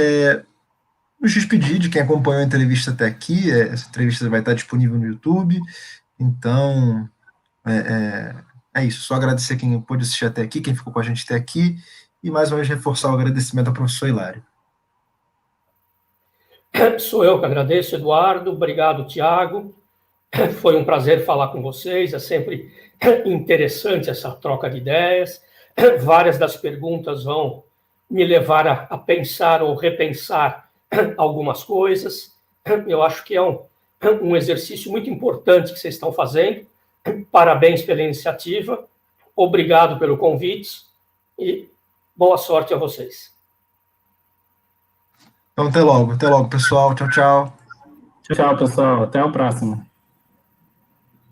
nos despedir de quem acompanhou a entrevista até aqui. Essa entrevista vai estar disponível no YouTube, então é isso, só agradecer quem pôde assistir até aqui, quem ficou com a gente até aqui, e mais uma vez reforçar o agradecimento ao professor Hilário. Sou eu que agradeço, Eduardo. Obrigado, Tiago. Foi um prazer falar com vocês. É sempre interessante essa troca de ideias. Várias das perguntas vão me levar a pensar ou repensar algumas coisas. Eu acho que é um exercício muito importante que vocês estão fazendo. Parabéns pela iniciativa. Obrigado pelo convite e boa sorte a vocês. Então, até logo, pessoal. Tchau, tchau. Tchau, pessoal. Até a próxima.